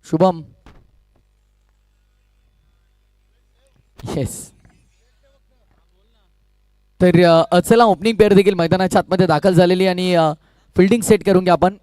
Shubham. Yes. तर चला opening pair देखील मैदानाच्या आतमध्ये दाखल झालेली आणि फिल्डिंग सेट करून घ्या आपण.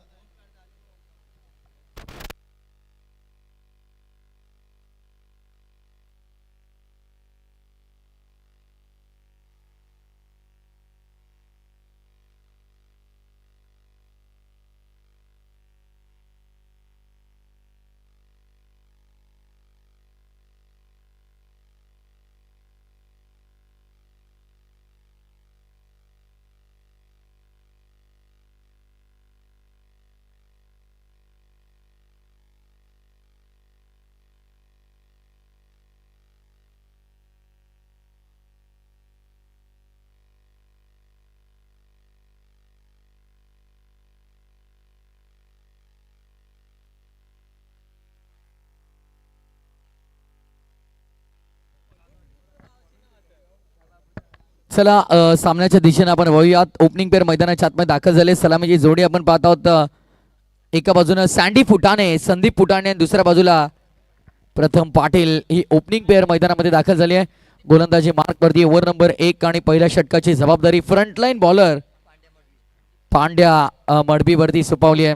चला सामन्याच्या दिशेने आपण वळूयात. ओपनिंग पेअर मैदानाच्या आतमध्ये दाखल झाले. सलामीची जोडी आपण पाहत आहोत. एका बाजूने सँडी फुटाणे, संदीप फुटाणे आणि दुसऱ्या बाजूला प्रथम पाटील ही ओपनिंग पेअर मैदानामध्ये दाखल झाली आहे. गोलंदाजी मार्कवरती ओव्हर नंबर 1 आणि पहिल्या षटकाची जबाबदारी फ्रंटलाईन बॉलर पांड्या मडबीवरती सोपवली आहे.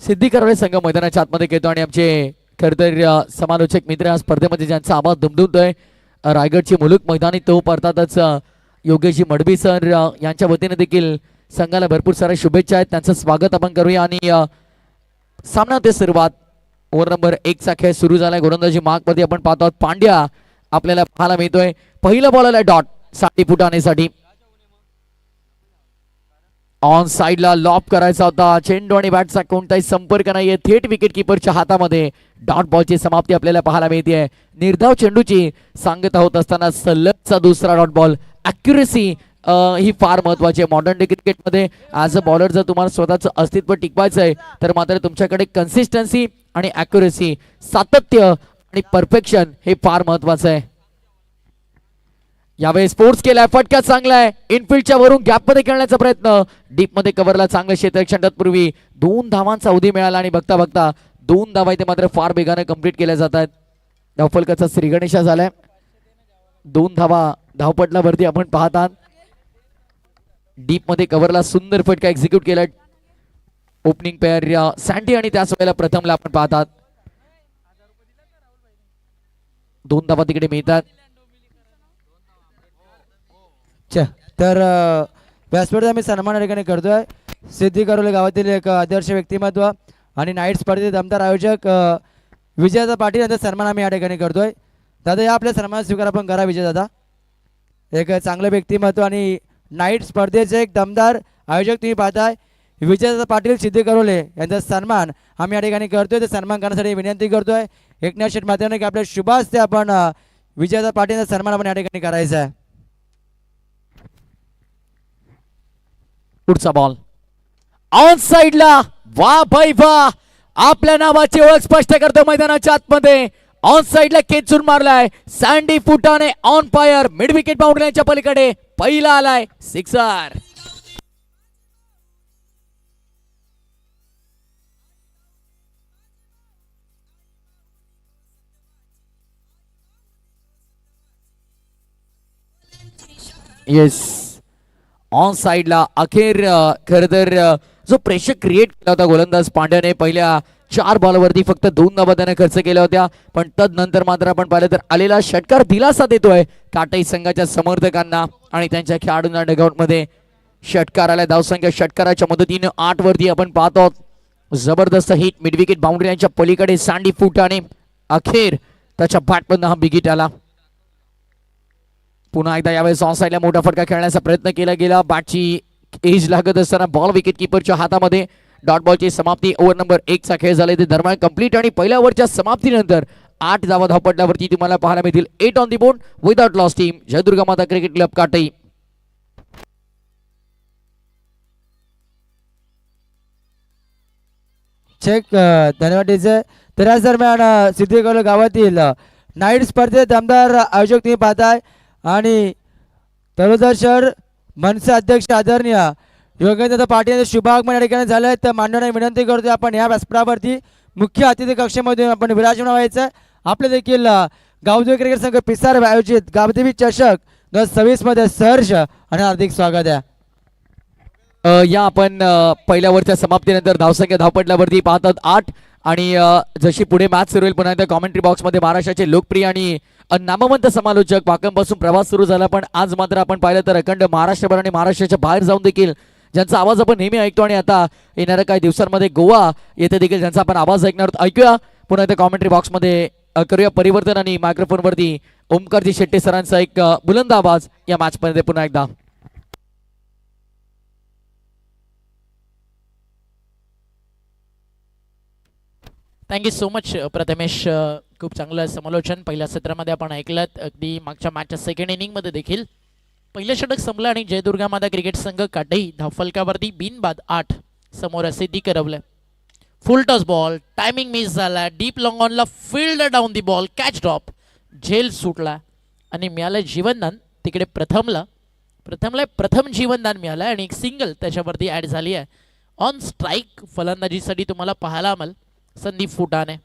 सिद्धी करवळे संघ मैदानाच्या आतमध्ये घेतो आणि आमचे खरतर समालोचक मित्र या स्पर्धेमध्ये ज्यांचा आवाज दुमदुमतोय रायगडची मुलुक मैदानी तो अर्थातच योगेशजी मडबी सर यांच्या वतीने देखील संघाला भरपूर साऱ्या शुभेच्छा आहेत. त्यांचं स्वागत आपण करूया आणि सामना ते सुरुवात. ओव्हर नंबर 1 चा खेळ सुरू झालाय. गोलंदाजी मार्कवरती आपण पाहतो आहोत. पांड्या आपल्याला पाहायला मिळतोय. पहिलं बॉल आलाय डॉट साठी फुटाण्यासाठी. ऑन साइडला लॉप करायचा होता. चेंडू आणि बॅटचा कोणताही संपर्क नाहीये. थेट विकेट किपरच्या हातामध्ये डॉट बॉलची समाप्ती आपल्याला पाहायला मिळते. निर्धाव चेंडूची सांगता होत असताना सलगचा दुसरा डॉट बॉल. अॅक्युरेसी ही फार महत्वाची आहे मॉडर्न डे क्रिकेटमध्ये. ॲज अ बॉलर जर तुम्हाला स्वतःचं अस्तित्व टिकवायचं आहे तर मात्र तुमच्याकडे कन्सिस्टन्सी आणि अॅक्युरेसी, सातत्य आणि परफेक्शन हे फार महत्वाचं आहे. यावेळी स्पोर्ट्स केलाय. फटका चांगला आहे. इनफिल्डच्या वरून गॅप मध्ये खेळण्याचा प्रयत्न. डीप मध्ये कव्हरला चांगलं क्षेत्ररक्षण तत्पूर्वी 2 धावांचा अवधी मिळाला आणि बघता बघता 2 धावा इथे मात्र फार वेगाने कंप्लीट केल्या जात आहेत. धावफलकाचा श्रीगणेशा झालाय. 2 धावा धावपटला वरती आपण पाहत आहात. डीप मध्ये कव्हरला सुंदर फटका एक्झिक्यूट केलाय ओपनिंग पेअर सँडी आणि त्याच वेळेला प्रथमला आपण पाहत आहात. 2 धावा तिकडे मिळतात. तर व्यासपीठाचा आम्ही सन्मान या ठिकाणी करतोय. सिद्धी करवले गावातील एक आदर्श व्यक्तिमत्व आणि नाईट स्पर्धेचे दमदार आयोजक विजयदादा पाटील यांचा सन्मान आम्ही या ठिकाणी करतोय. दादा या आपल्या सन्मान स्वीकार आपण करा. विजयदादा एक चांगलं व्यक्तिमत्व आणि नाईट स्पर्धेचे एक दमदार आयोजक तुम्ही पाहताय. विजयदादा पाटील सिद्धी करवले यांचा सन्मान आम्ही या ठिकाणी करतोय. ते सन्मान करण्यासाठी विनंती करतोय एकनाथ शेठ माध्यमाने की आपल्या शुभास ते आपण विजयदादा पाटील यांचा सन्मान आपण या ठिकाणी करायचा आहे. पुढचा बॉल ऑन साइडला. वा भाई वा. आपल्या नावाची ओळख स्पष्ट करतो मैदानाच्या आतमध्ये. ऑन साइडला खेचून मारलाय सँडी फुटाने. ऑन फायर मिड विकेट बाउंड्रीच्या पलीकडे पहिला आलाय सिक्सर. येस. ऑन साइडला अखेर खरं तर जो प्रेशर क्रिएट केला होता गोलंदाज पांड्याने पहिल्या 4 बॉलवरती फक्त 2 धावा त्याने खर्च केल्या होत्या. पण तदनंतर मात्र आपण पाहिलं तर आलेला षटकार दिलासा देतोय काटाई संघाच्या समर्थकांना आणि त्यांच्या खेळाडूंना डगआउट मध्ये. षटकार आल्या. धावसंख्या षटकाराच्या मदतीने 8 वरती आपण पाहतो. जबरदस्त हिट मिड विकेट बाउंड्रीच्या पलीकडे सँडी फुटाने. अखेर त्याच्या बॅटमधून हा बिगिट आला. पुन्हा एकदा यावेळेस ऑन साइडला मोठा फटका खेळण्याचा प्रयत्न केला गेला. बॅटची एज लागत असताना बॉल विकेट किपरच्या हातामध्ये. डॉट बॉलची समाप्ती. ओव्हर नंबर 1 चा खेळ झाला ते दरम्यान कंप्लीट आणि पहिल्या ओव्हरच्या समाप्तीनंतर 8 धावा धावपटल्यावरती तुम्हाला पाहायला मिळतील. 8 on the board without loss team Jai Durga माता क्रिकेट क्लब काटई. चेक. धन्यवाद डीजे. तर याच दरम्यान सिद्धी गावातील नाईट स्पर्धेत दमदार आयोजक तुम्ही पाहताय आणि तळोजा शहर मनसे अध्यक्ष आदरणीय योगेंद्र पाटील यांचे शुभागमन या ठिकाणी झालं आहे. तर मान्यवरांना विनंती करतोय आपण या व्यासपीठावरती मुख्य अतिथी कक्षेमध्ये आपण विराजमान व्हायचं. आपले देखील गावदेवी क्रिकेट संघ पिसार आयोजित गावदेवी चषक 2026 मध्ये सहर्ष आणि हार्दिक स्वागत आहे. या आपण पहिल्या ओव्हरच्या समाप्तीनंतर धावसंख्या धावपटल्यावरती पाहतात 8 आणि जशी पुढे मॅच सुरू होईल पुन्हा एकदा कॉमेंट्री बॉक्समध्ये महाराष्ट्राचे लोकप्रिय आणि नामवंत समालोचक पासून प्रवास सुरू झाला. पण आज मात्र आपण पाहिलं तर अखंड महाराष्ट्रभर आणि महाराष्ट्राच्या बाहेर जाऊन देखील ज्यांचा आवाज आपण नेहमी ऐकतो आणि आता येणाऱ्या काही दिवसांमध्ये गोवा येथे देखील ज्यांचा आपण आवाज ऐकणार आहोत. ऐकूया पुन्हा एकदा कॉमेंट्री बॉक्समध्ये करूया परिवर्तन आणि मायक्रोफोनवरती ओमकारजी शेट्टी सरांचा एक बुलंद आवाज या मॅचमध्ये पुन्हा एकदा. Thank you so much Prathamesh. खूप चांगलं समालोचन पहिल्या सत्रामध्ये आपण ऐकलं. अगदी मागच्या मॅचच्या सेकंड इनिंगमध्ये देखील पहिलं षटक संपलं आणि जयदुर्गा माता क्रिकेट संघ काटई धावफलकावरती बिनबाद 8 समोर सिद्धी करवलं. Full toss ball, timing miss झाला, डीप लॉंग ऑनला field down the ball, catch drop, झेल सुटला आणि मिळालं जीवनदान. तिकडे प्रथम जीवनदान मिळालं आणि एक सिंगल त्याच्यावरती ॲड झाली आहे. ऑन स्ट्राईक फलंदाजीसाठी तुम्हाला पाहायला आम्हाला संदीप फुटाणे,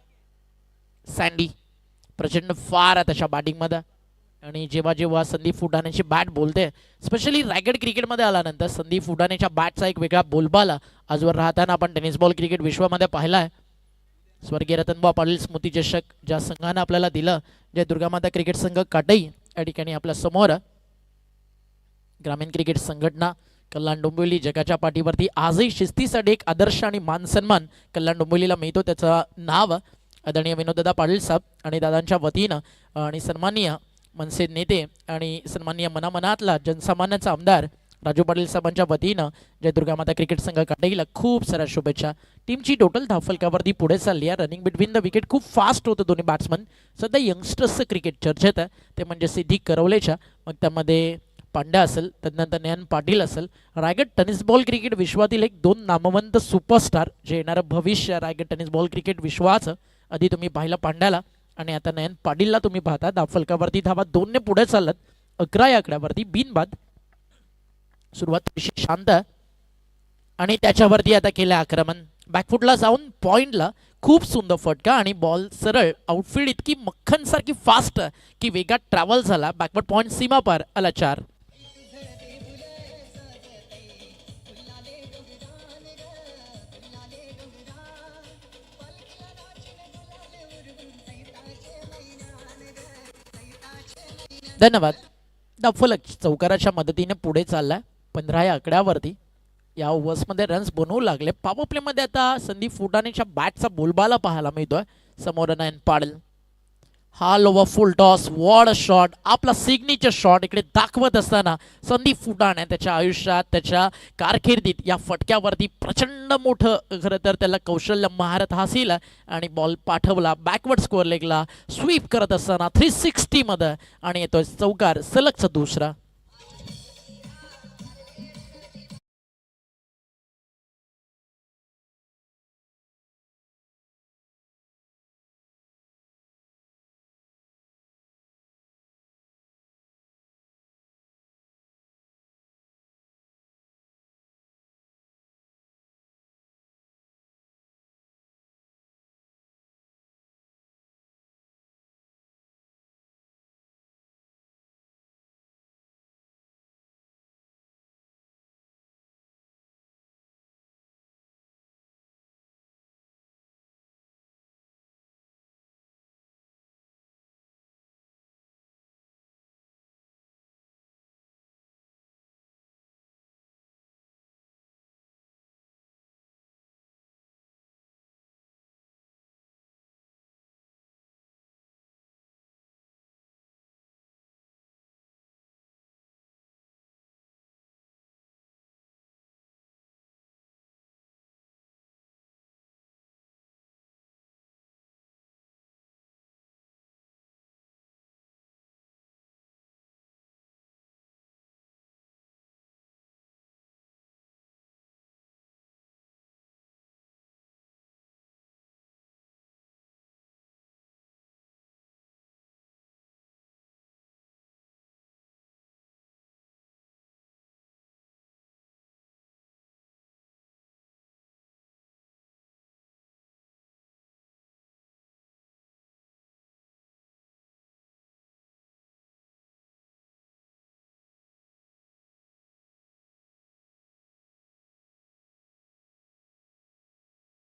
सँडी प्रचंड फार आहे त्याच्या बॅटिंगमध्ये. आणि जेव्हा जेव्हा संदीप फुटाण्याची बॅट बोलते, स्पेशली रायगड क्रिकेटमध्ये आल्यानंतर संदीप फुटाण्याच्या बॅटचा एक वेगळा बोलबाला आजवर राहताना आपण टेनिस बॉल क्रिकेट विश्वामध्ये पाहिला आहे. स्वर्गीय रतनबा पाटील स्मृती चषक ज्या संघानं आपल्याला दिलं, जे दुर्गामाता क्रिकेट संघ काटई या ठिकाणी आपल्या समोर ग्रामीण क्रिकेट संघटना कल्याण डोंबिवली जगाच्या पाठीवरती आजही शिस्तीसाठी एक आदर्श आणि मान सन्मान कल्याण डोंबिवलीला मिळतो. त्याचं नाव आदरणीय विनोददादा पाटील साहेब आणि दादांच्या वतीनं आणि सन्माननीय मनसे नेते आणि सन्माननीय मनामनातला जनसामान्याचा आमदार राजू पाटील साहेबांच्या वतीनं जय दुर्गामाता क्रिकेट संघ काटईला खूप साऱ्या शुभेच्छा. टीमची टोटल धावफलकावरती पुढे चालली आहे. रनिंग बिटवीन द विकेट खूप फास्ट होतं दोन्ही बॅट्समन. सध्या यंगस्टर्सचं क्रिकेट चर्चेत आहे, ते म्हणजे सिद्धी करवलेच्या. मग त्यामध्ये पांड्या असेल, त्यानंतर नयन पाटील असेल. रायगड टेनिस बॉल क्रिकेट विश्वातील एक 2 नामवंत सुपरस्टार जे येणारं भविष्य रायगड टेनिस बॉल क्रिकेट विश्वाचं. आधी तुम्ही पाहिलं पांड्याला आणि आता नयन पाटीलला तुम्ही पाहता. धावफलकावरती धावा 2 ने पुढे चालत 11 या आकड्यावरती बिनबाद. सुरुवात शांत आणि त्याच्यावरती आता केलं आक्रमण. बॅकफुटला जाऊन पॉइंटला खूप सुंदर फटका आणि बॉल सरळ आउटफील्ड इतकी मक्खनसारखी फास्ट की वेगात ट्रॅव्हल झाला. बॅकवर्ड पॉइंट सीमा पार आला 4. धन्यवाद. धावफलक चौकाराच्या मदतीने पुढे चाललाय 15 या आकड्यावरती. या ओव्हर्समध्ये रन्स बनवू लागले. पॉवर प्लेमध्ये आता संदीप फुटाणेच्या बॅटचा बोलबाला पाहायला मिळतोय. समोर नयन पाटील. हा lower full toss, ward shot, आपला सिग्नेचर शॉट इकडे दाखवत असताना संदीप फुटाणे त्याच्या आयुष्यात त्याच्या कारकिर्दीत या फटक्यावरती प्रचंड मोठं खरं तर त्याला कौशल्य महारत हासिल आणि बॉल पाठवला बॅकवर्ड स्कोअर लेगला स्वीप करत असताना 360 मध्ये आणि येतोय चौकार सलगचा दुसरा.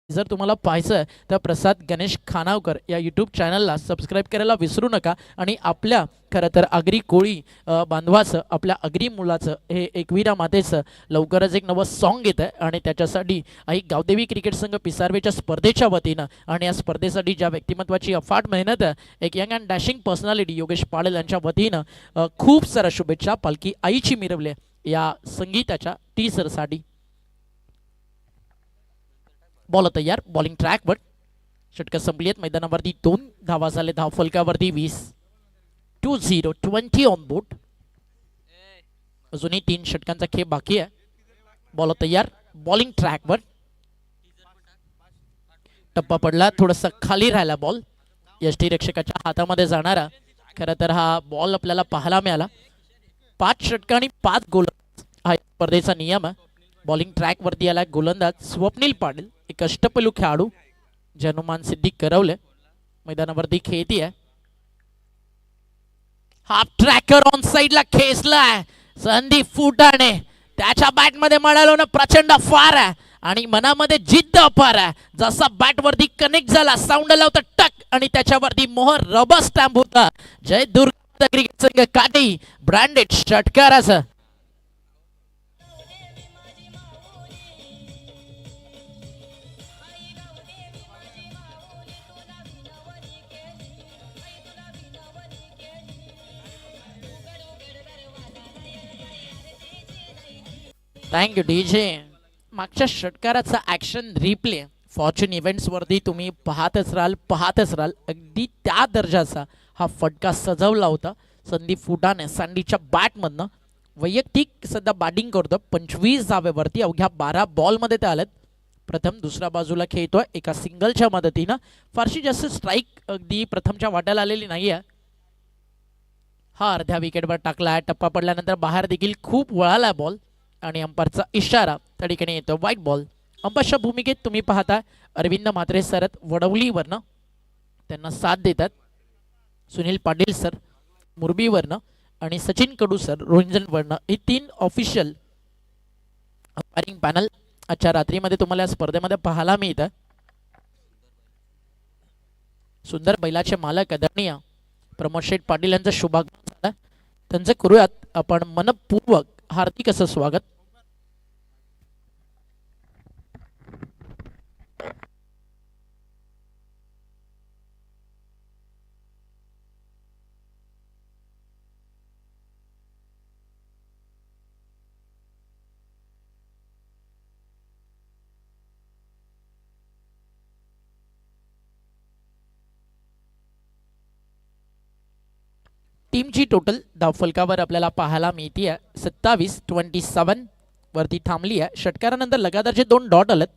जर तुम्हाला पाहायचं आहे तर प्रसाद गणेश खानावकर या यूट्यूब चॅनलला सबस्क्राईब करायला विसरू नका. आणि आपल्या खरं तर आगरी कोळी बांधवाचं, आपल्या आगरी मुलाचं हे एकविरा मातेचं लवकरच एक नवं सॉन्ग येतं आहे आणि त्याच्यासाठी आई गावदेवी क्रिकेट संघ पिसारवेच्या स्पर्धेच्या वतीनं आणि या स्पर्धेसाठी ज्या व्यक्तिमत्वाची अफाट मेहनत आहे, एक young and dashing personality Yogesh पाडेल यांच्या वतीनं खूप साऱ्या शुभेच्छा. पालखी आईची मिरवली या संगीताच्या टीसरसाठी. बॉल तयार, बॉलिंग ट्रॅकवर, षटकं संपली आहेत. मैदानावरती 2 धावा झाले, धाव फलकावरती 20. 2-0, 20 ऑन बोर्ड. अजूनही 3 षटकांचा खेळ बाकी आहे. बॉल तयार, बॉलिंग ट्रॅकवर, टप्पा पडला, थोडासा खाली राहिला बॉल. यष्टीरक्षकाच्या हातामध्ये जाणारा खरं तर हा बॉल आपल्याला पाहायला मिळाला. 5 षटकं आणि 5 गोलंदाज हा स्पर्धेचा नियम आहे. बॉलिंग ट्रॅक वरती आला गोलंदाज स्वप्नील पाटील, एक अष्टपैलू खेळाडू जनुमान सिद्धी करवले मैदानावरती खेळती आहे. हाफ ट्रॅकर ऑन साइडला खेचलाय संदीप फुटाणे. त्याच्या बॅटमध्ये म्हणालो ना प्रचंड फार आहे आणि मनामध्ये जिद्द अपार आहे. जसा बॅट वरती कनेक्ट झाला, साऊंड आला होता टक आणि त्याच्यावरती मोहर रबर स्टॅम्प होता. जय दुर्गा क्रिकेट संघ काटी ब्रँडेड षटकाराचं. Thank you DJ. मागच्या षटकाराचा ॲक्शन रिप्ले फॉर्च्यून इव्हेंट्सवरती तुम्ही पाहतच राहाल. अगदी त्या दर्जाचा हा फटका सजवला होता संदीप फुटाने सँडीच्या बॅटमधनं. वैयक्तिक सध्या बॅटिंग करतो, 25 धावेवरती अवघ्या 12 बॉलमध्ये ते आलेत. प्रथम दुसऱ्या बाजूला खेळतोय एका सिंगलच्या मदतीनं. फारशी जास्त स्ट्राईक अगदी प्रथमच्या वाट्याला आलेली नाही आहे. हा अर्ध्या विकेटवर टाकला, टप्पा पडल्यानंतर बाहेर देखील खूप वळाला बॉल आणि अंपायरचा इशारा त्या ठिकाणी येतो व्हाईट बॉल. अंपायरच्या भूमिकेत तुम्ही पाहता अरविंद म्हात्रे सरत वडवलीवरनं त्यांना साथ देतात, सुनील पाटील सर मुरबीवरनं आणि सचिन कडू सर रोहिंजनवरनं. हे 3 ऑफिशियल अंपायरिंग पॅनल आजच्या रात्रीमध्ये तुम्हाला या स्पर्धेमध्ये पाहायला मिळतं. सुंदर बैलाचे मालक आदरणीय प्रमोद शेठ पाटील यांचं शुभागमन झालं. त्यांचं करूयात आपण मनपूर्वक हार्दिक असं स्वागत. टीमची टोटल धावफलकावर आपल्याला पाहायला मिळते 27-27 वरती थांबली आहे. षटकारानंतर लगातारचे 2 डॉट आलेत.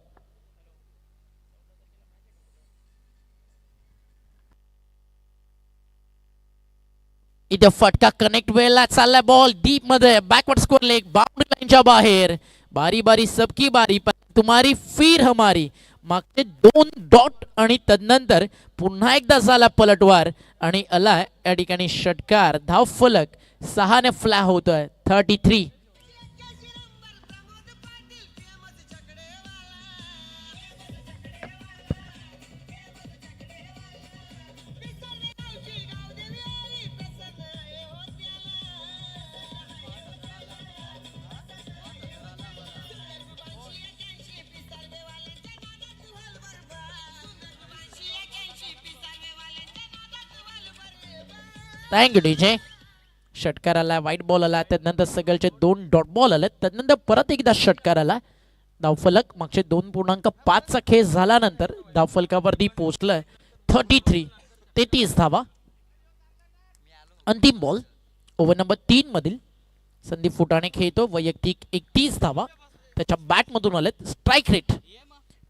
इथे फटका कनेक्ट वेळेला चाललाय बॉल डीप मध्ये, बॅकवर्ड स्कोर लेग बाउंड्री लाईनच्या बाहेर. बारी बारी सबकी बारी, तुम्हारी फिर हमारी. मागचे 2 डॉट आणि तदनंतर पुन्हा एकदा झाला पलटवार आणि आलाय या ठिकाणी षटकार. धाव फलक 6 ने फ्लॅ होतोय. 33. Thank you DJ. षटकार आला, व्हाईट बॉल आला, त्यानंतर सगळचे 2 डॉट बॉल आले, त्यानंतर परत एकदा षटकार आला. धावफलक मागचे 2.5 चा खेळ झाल्यानंतर धावफलकावरती पोहोचलाय 33 धावा. अंतिम बॉल ओव्हर नंबर 3 मधील संदीप फुटाणे खेळतो. वैयक्तिक 31 धावा त्याच्या बॅटमधून आलेत. स्ट्राईक रेट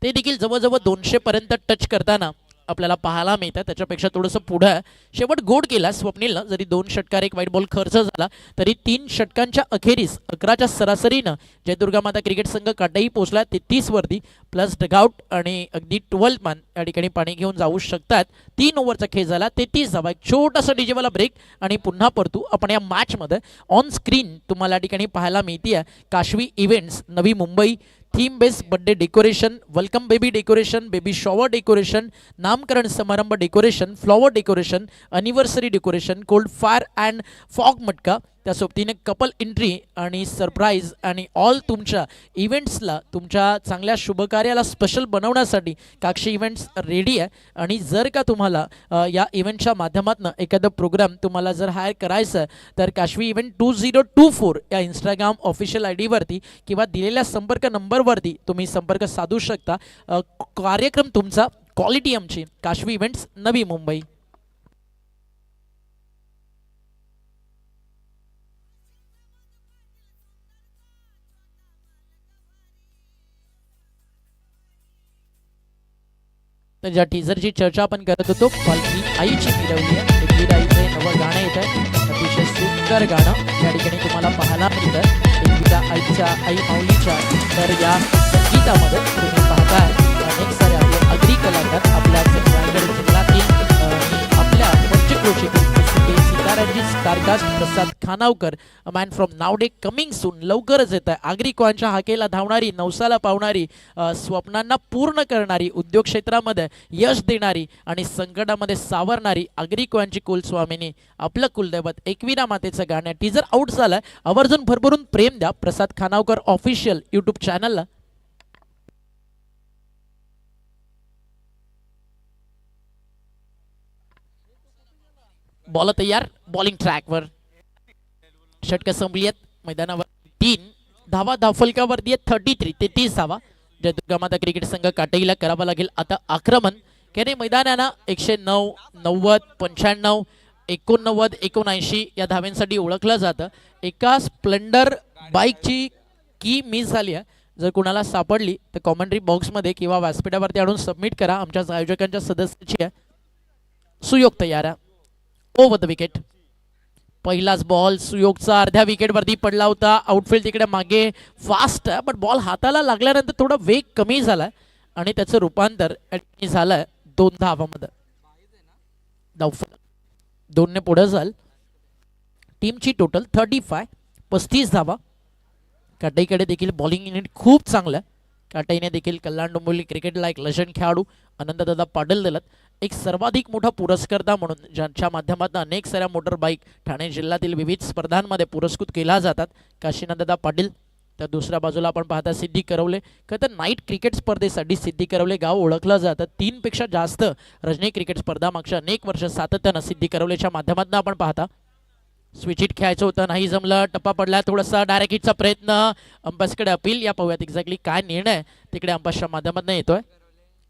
ते देखील जवळजवळ 200 पर्यंत टच करताना आपल्याला पाहायला मिळतं. त्याच्यापेक्षा थोडंसं पुढं शेवट गोड केला स्वप्नीलनं. जरी 2 षटकार 1 व्हाईट बॉल खर्च झाला तरी 3 षटकांच्या अखेरीस 11च्या सरासरीनं जय दुर्गा माता क्रिकेट संघ काटाही पोहोचला 33 वरती प्लस डगआउट आणि अगदी 12 मॅन या ठिकाणी पाणी घेऊन जाऊ शकतात. 3 ओव्हरचा खेळ झाला 33 धावा. एक छोटासा डीजेवाला ब्रेक आणि पुन्हा परतू आपण या मॅचमध्ये. ऑन स्क्रीन तुम्हाला या ठिकाणी पाहायला मिळते Kashvi events Navi Mumbai theme based birthday decoration, welcome baby decoration, baby shower decoration, नामकरण समारंभ decoration, flower decoration, anniversary decoration, cold fire and fog मटका, त्या सोबतीने कपल एंट्री आणि सरप्राईज आणि ऑल तुमच्या इव्हेंट्सला, तुमच्या चांगल्या शुभकार्याला स्पेशल बनवण्यासाठी काक्षी इव्हेंट्स रेडी आहे. आणि जर का तुम्हाला या इव्हेंटच्या माध्यमातून एखादा प्रोग्राम तुम्हाला जर हायर करायचं आहे तर काशवी इव्हेंट 2024 या इंस्टाग्राम ऑफिशियल आय डीवरती किंवा दिलेल्या संपर्क नंबरवरती तुम्ही संपर्क साधू शकता. कार्यक्रम तुमचा, क्वालिटी आमची. काशवी इव्हेंट्स, नवी मुंबई. तर ज्या टीझरची चर्चा आपण करत होतो, पालखी आईची मिरवली आहे. एकवीर आईचं नवं गाणं येत आहे, अतिशय सुंदर गाणं या ठिकाणी तुम्हाला पाहायला मिळतं. एकवीरा आईच्या, आई माऊलीच्या. तर या संगीतामध्ये तुम्ही पाहताय अनेक सारे आपले अग्री कलाकार आपल्या रायगड जिल्ह्यातील आणि आपल्या पंचक्रोशीतील सितारांची star cast Prasad Khanavkar, a man from Navde, coming soon. लवकरच येत आहे. आग्रिकांच्या हाकेला धावणारी, नवसाला पावणारी, स्वप्नांना पूर्ण करणारी, उद्योग क्षेत्रामध्ये यश देणारी आणि संकटामध्ये सावरणारी आग्रिकांची कुलस्वामिनी, आपलं कुलदैवत एकविरा मातेचं गाणं टीजर आउट झालंय. आवर्जून भरभरून प्रेम द्या प्रसाद खानावकर ऑफिशियल यूट्यूब चॅनलला. बॉल तयार, बॉलिंग ट्रॅकवर. षटक संपली आहेत. मैदानावर 3 धावा धावफलकावरती आहेत. 33 धावा. जयदुर्गामाता क्रिकेट संघ काटेईला करावं लागेल आता आक्रमण. त्याने मैदानानं 109, 90, 95, 89, 79 या धाव्यांसाठी ओळखलं जातं. एका स्प्लेंडर बाईकची की मिस झाली आहे. जर कुणाला सापडली तर कॉमेंट्री बॉक्समध्ये किंवा व्यासपीठावरती आणून सबमिट करा. आमच्या आयोजकांच्या सदस्याची आहे. सुयोग तयार आहे. Over the wicket. पहिलाच बॉल सुयोगचा अर्ध्या विकेटवरती पडला होता. आउटफील्ड तिकडे मागे फास्ट आहे, पण बॉल हाताला लागल्यानंतर थोडा वेग कमी झालाय आणि त्याचं रूपांतर झालंय 2 धावांमध्ये. धावफलक 2 ने पुढे झाल. टीमची टोटल 35 धावा. काटाईकडे देखील बॉलिंग युनिट खूप चांगलं. काटाईने देखील कल्याण डोंबिवली क्रिकेटला एक लेजंड खेळाडू आनंददादा पाटील दिलात. एक सर्वाधिक मोठा पुरस्कर्ता म्हणून ज्यांच्या माध्यमातून अनेक साऱ्या मोटर बाईक ठाणे जिल्ह्यातील विविध स्पर्धांमध्ये पुरस्कृत केल्या जातात, काशीनाथदादा पाटील. तर दुसऱ्या बाजूला आपण पाहता सिद्धी करवले. खरं तर नाईट क्रिकेट स्पर्धेसाठी सिद्धी करवले गाव ओळखलं जातं. 3 पेक्षा जास्त रजनी क्रिकेट स्पर्धा मागच्या अनेक वर्ष सातत्यानं सिद्धी करवलेच्या माध्यमातून आपण पाहता. स्विच हिट खेळायचं होतं, नाही जमलं, टप्पा पडला, थोडासा डायरेक्ट हिटचा प्रयत्न, अंपायर्सकडे अपील. या पाहूयात एक्झॅक्टली काय निर्णय तिकडे अंपायर्सच्या माध्यमातून येतोय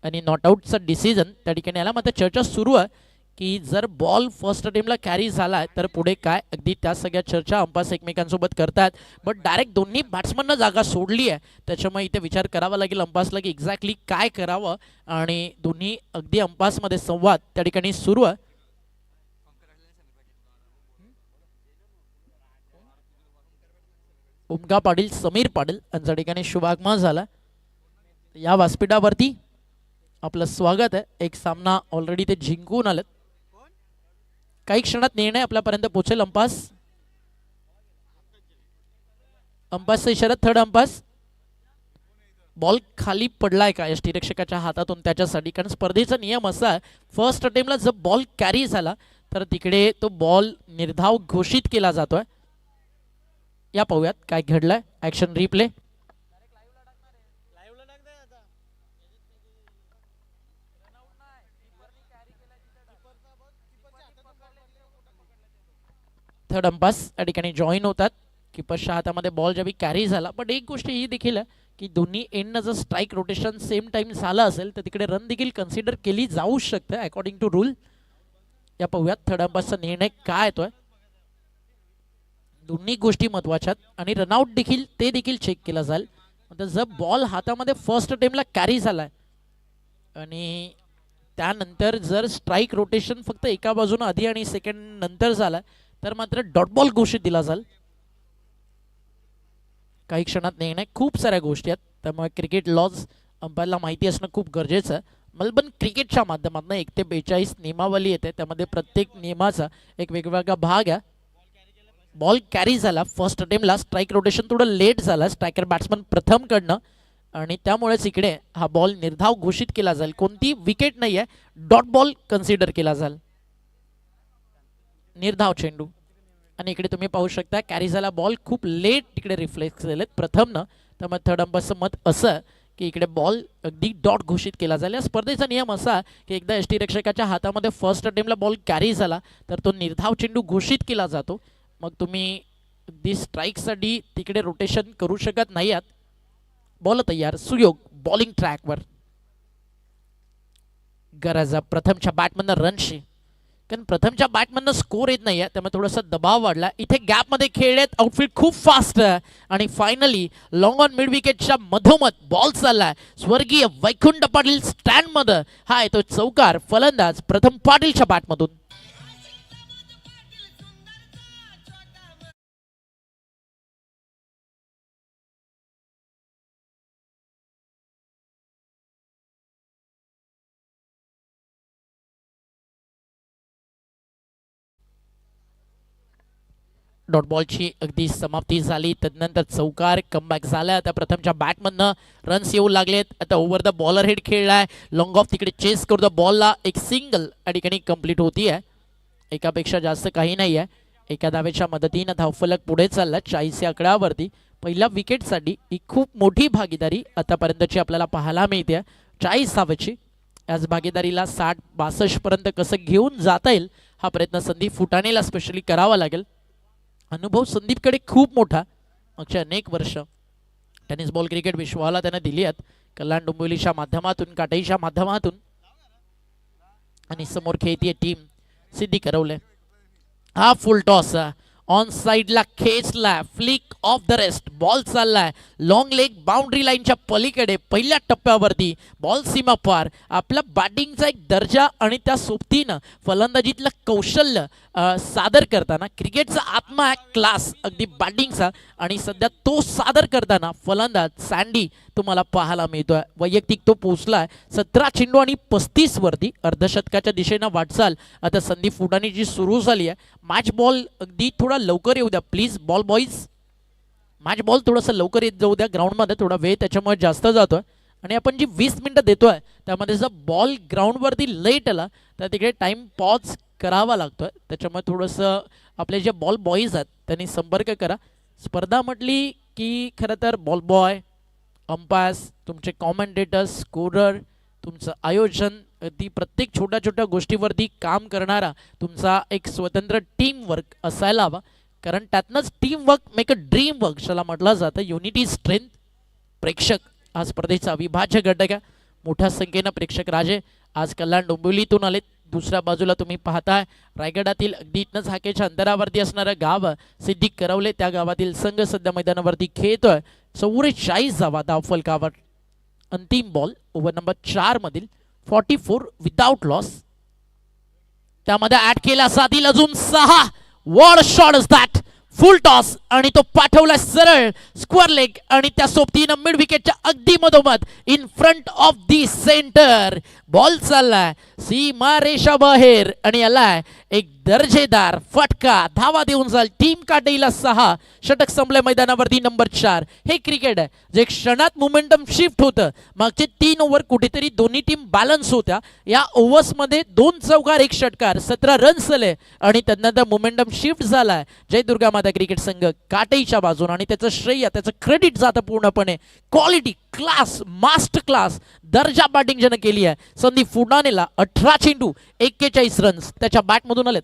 आणि नॉट आउटचा डिसिजन त्या ठिकाणी आला. मात्र चर्चा सुरू आहे की जर बॉल फर्स्ट टीमला कॅरी झाला तर पुढे काय, अगदी त्या सगळ्या चर्चा अंपायर्स एकमेकांसोबत करतात. बट डायरेक्ट दोन्ही बॅट्समननं जागा सोडली आहे, त्याच्यामुळे इथे विचार करावा लागेल अंपायर्सला की एक्झॅक्टली काय करावं. आणि दोन्ही अगदी अंपायर्समध्ये संवाद त्या ठिकाणी सुरू आहे. ओमका पाटील, समीर पाटील यांच्या ठिकाणी शुभागमन झाला. या व्यासपीठावरती आपलं स्वागत आहे. एक सामना ऑलरेडी ते जिंकून आलेत. काही क्षणात निर्णय आपल्यापर्यंत पोहोचेल. अंपायर्सचा इशारा. Third umpires. बॉल खाली पडलाय का यष्टीरक्षकाच्या हातातून त्याच्यासाठी, कारण स्पर्धेचा नियम असा आहे फर्स्ट अटेम्प्टला जर बॉल कॅरी झाला तर तिकडे तो बॉल निर्धाव घोषित केला जातोय. या पाहूयात काय घडलंय. Action replay. थर्ड अंपायर्स या ठिकाणी जॉईन होतात. किपरच्या हातामध्ये बॉल ज्यावेळी कॅरी झाला. पण एक गोष्ट ही देखील आहे की दोन्ही एंडनं जर स्ट्राईक रोटेशन सेम टाइम झालं असेल तर तिकडे रन देखील कन्सिडर केली जाऊ शकते अकॉर्डिंग टू रूल. या पाहूयात थर्ड अंपायर्सचा निर्णय काय येतोय. दोन्ही गोष्टी महत्वाच्या आणि रनआउट देखील ते देखील चेक केला जाईल. जर बॉल हातामध्ये फर्स्ट अटेम्प्टला कॅरी झालाय आणि त्यानंतर जर स्ट्राईक रोटेशन फक्त एका बाजूने आधी आणि सेकंड नंतर झाला तर मात्र डॉट बॉल घोषित दिला जाईल. काही क्षणात निर्णय. खूप साऱ्या गोष्टी आहेत, त्यामुळे क्रिकेट लॉज अंपायरला माहिती असणं खूप गरजेचं आहे. मेलबर्न क्रिकेटच्या माध्यमातून 1 ते 42 नियमावली येते, त्यामध्ये प्रत्येक नियमाचा एक वेगवेगळा भाग आहे. बॉल कॅरी झाला फर्स्ट अटेम्प्टला, स्ट्राईक रोटेशन थोडं लेट झाला, स्ट्रायकर बॅट्समन प्रथम कडनं आणि त्यामुळेच इकडे हा बॉल निर्धाव घोषित केला जाईल. कोणती विकेट नाही आहे, डॉट बॉल कन्सिडर केला जाईल. निर्धाव चेंडू. आणि इकडे तुम्ही पाहू शकता कॅरी झाला बॉल खूप लेट तिकडे रिफ्लेक्स झालेत प्रथम न. त्यामुळे थर्ड अंपायरचं मत असं की इकडे बॉल अगदी डॉट घोषित केला जाईल. या स्पर्धेचा नियम असा की एकदा यष्टीरक्षकाच्या हातामध्ये फर्स्ट अटेम्प्टला बॉल कॅरी झाला तर तो निर्धाव चेंडू घोषित केला जातो. मग तुम्ही अगदी स्ट्राईकसाठी तिकडे रोटेशन करू शकत नाही आहात. बॉल तयार, सुयोग बॉलिंग ट्रॅकवर. गरज प्रथमच्या बॅटमधनं रनशी, कारण प्रथमच्या बॅटमधनं स्कोर येत नाहीये त्यामुळे थोडासा दबाव वाढला. इथे गॅपमध्ये खेळलेत, आउटफील्ड खूप फास्ट आणि फायनली लॉंग ऑन मिड विकेटच्या मधोमध बॉल चाललाय स्वर्गीय वैकुंठ पाटील स्टँड मध्ये. हा येतो चौकार. फलंदाज प्रथम पाटीलच्या बॅटमधून. डॉट बॉलची अगदी समाप्ती झाली. तदनंतर चौकार कमबॅक झाला. आता प्रथमच्या बॅटमधनं रन्स येऊ लागलेत. आता ओव्हर द बॉलर हेड खेळलाय, लॉंग ऑफ तिकडे चेस करतो बॉलला. एक सिंगल या ठिकाणी कंप्लीट होतीये. एकापेक्षा जास्त काही नाही आहे. एका धावेच्या मदतीनं धावफलक पुढे चालला 40 या आकड्यावरती. पहिल्या विकेटसाठी ही खूप मोठी भागीदारी आतापर्यंतची आपल्याला पाहायला मिळते. 40 धावेची. याच भागीदारीला 60-62 पर्यंत कसं घेऊन जाता येईल हा प्रयत्न संदीप फुटाणेला स्पेशली करावा लागेल. अनुभव संदीपकडे खूप मोठा. मागच्या अनेक वर्ष टेनिस बॉल क्रिकेट विश्वाला त्याने दिली आहेत. कल्याण डोंबिवलीच्या माध्यमातून, काटाईच्या माध्यमातून. आणि समोर खेळतीये टीम सिद्धी करवले. हा फुल टॉस ऑन साइडला खेचलाय, flick of the wrist. Ball चाललाय लॉंग लेग बाउंड्री लाईनच्या पलीकडे. पहिल्या टप्प्यावरती बॉल सीमा पार. आपल्या बॅटिंगचा एक दर्जा आणि त्या सोबतीनं फलंदाजीतलं कौशल्य सादर करताना क्रिकेटचा आत्मा आहे क्लास अगदी बॅटिंगचा. आणि सध्या तो सादर करताना फलंदाज सँडी तुम्हाला पाहायला मिळतोय. वैयक्तिक तो पोहोचलाय 17 चेंडू आणि 35 वरती. अर्धशतकाच्या दिशेनं वाटचाल आता संदीप फुटाणेची सुरू झाली आहे. मॅच बॉल अगदी थोडा लवकर येऊ द्या please ball boys. Match ball थोडंसं लवकर येत जाऊ द्या. ग्राउंडमध्ये थोडा वेळ त्याच्यामुळे जास्त जातोय. आणि आपण जी 20 मिनिटं देतोय त्यामध्ये जर बॉल ग्राउंडवरती लेट आला तर तिकडे टाइम पॉज करावा लागतोय. त्याच्यामुळे थोडंसं आपले जे बॉल बॉईज आहेत त्यांनी संपर्क करा. स्पर्धा म्हटली की खरं तर बॉल बॉय, अंपायर्स, तुमचे कॉमेंटेटर्स, स्कोरर, तुमचं आयोजन, ती प्रत्येक छोट्या छोट्या गोष्टीवरती काम करणारा तुमचा एक स्वतंत्र टीम वर्क असायला हवा. कारण त्यातनंच team work make a dream work ज्याला म्हटलं जातं. Unity strength. प्रेक्षक हा स्पर्धेचा अविभाज्य घटक आहे. मोठ्या संख्येनं प्रेक्षक राजे आज कल्याण डोंबिवलीतून आलेत. दुसऱ्या बाजूला तुम्ही पाहताय रायगडातील अगदी इथनंच हाकेच्या अंतरावरती असणारं गाव सिद्धी करवले. त्या गावातील संघ सध्या मैदानावरती खेळतोय. 44 धावा धावफलकावर. अंतिम बॉल ओव्हर नंबर 4 मधील 44 विदाउट लॉस. त्यामध्ये ऍड केला साधील अजून 6. What shot is that. Full toss आणि तो पाठवला सरळ स्क्वेअर लेग आणि त्या सोबतीनं मिड विकेटच्या अगदी मधोमध in front of the centre. Ball चाललाय सीमा रेषा बाहेर आणि आलाय एक दर्जेदार फटका. धावा देऊन जाल टीम काटेला 6. षटक संपले मैदानावरती नंबर 4. हे क्रिकेट आहे जे क्षणात मोमेंटम शिफ्ट होतं. मागचे 3 ओव्हर कुठेतरी दोन्ही टीम बॅलन्स होत्या. या ओव्हर्समध्ये 2 चौकार 1 षटकार 17 रन्स आले आणि त्यानंतर मोमेंटम शिफ्ट झालाय जय दुर्गा माता क्रिकेट संघ काटेच्या बाजून. आणि त्याचं श्रेय त्याचं क्रेडिट जातं पूर्णपणे क्वालिटी क्लास मास्टर क्लास दर्जा बॅटिंग ज्यानं केली आहे. संदीप फुटाणेला 18 चेंडू 41 रन्स त्याच्या बॅटमधून आलेत.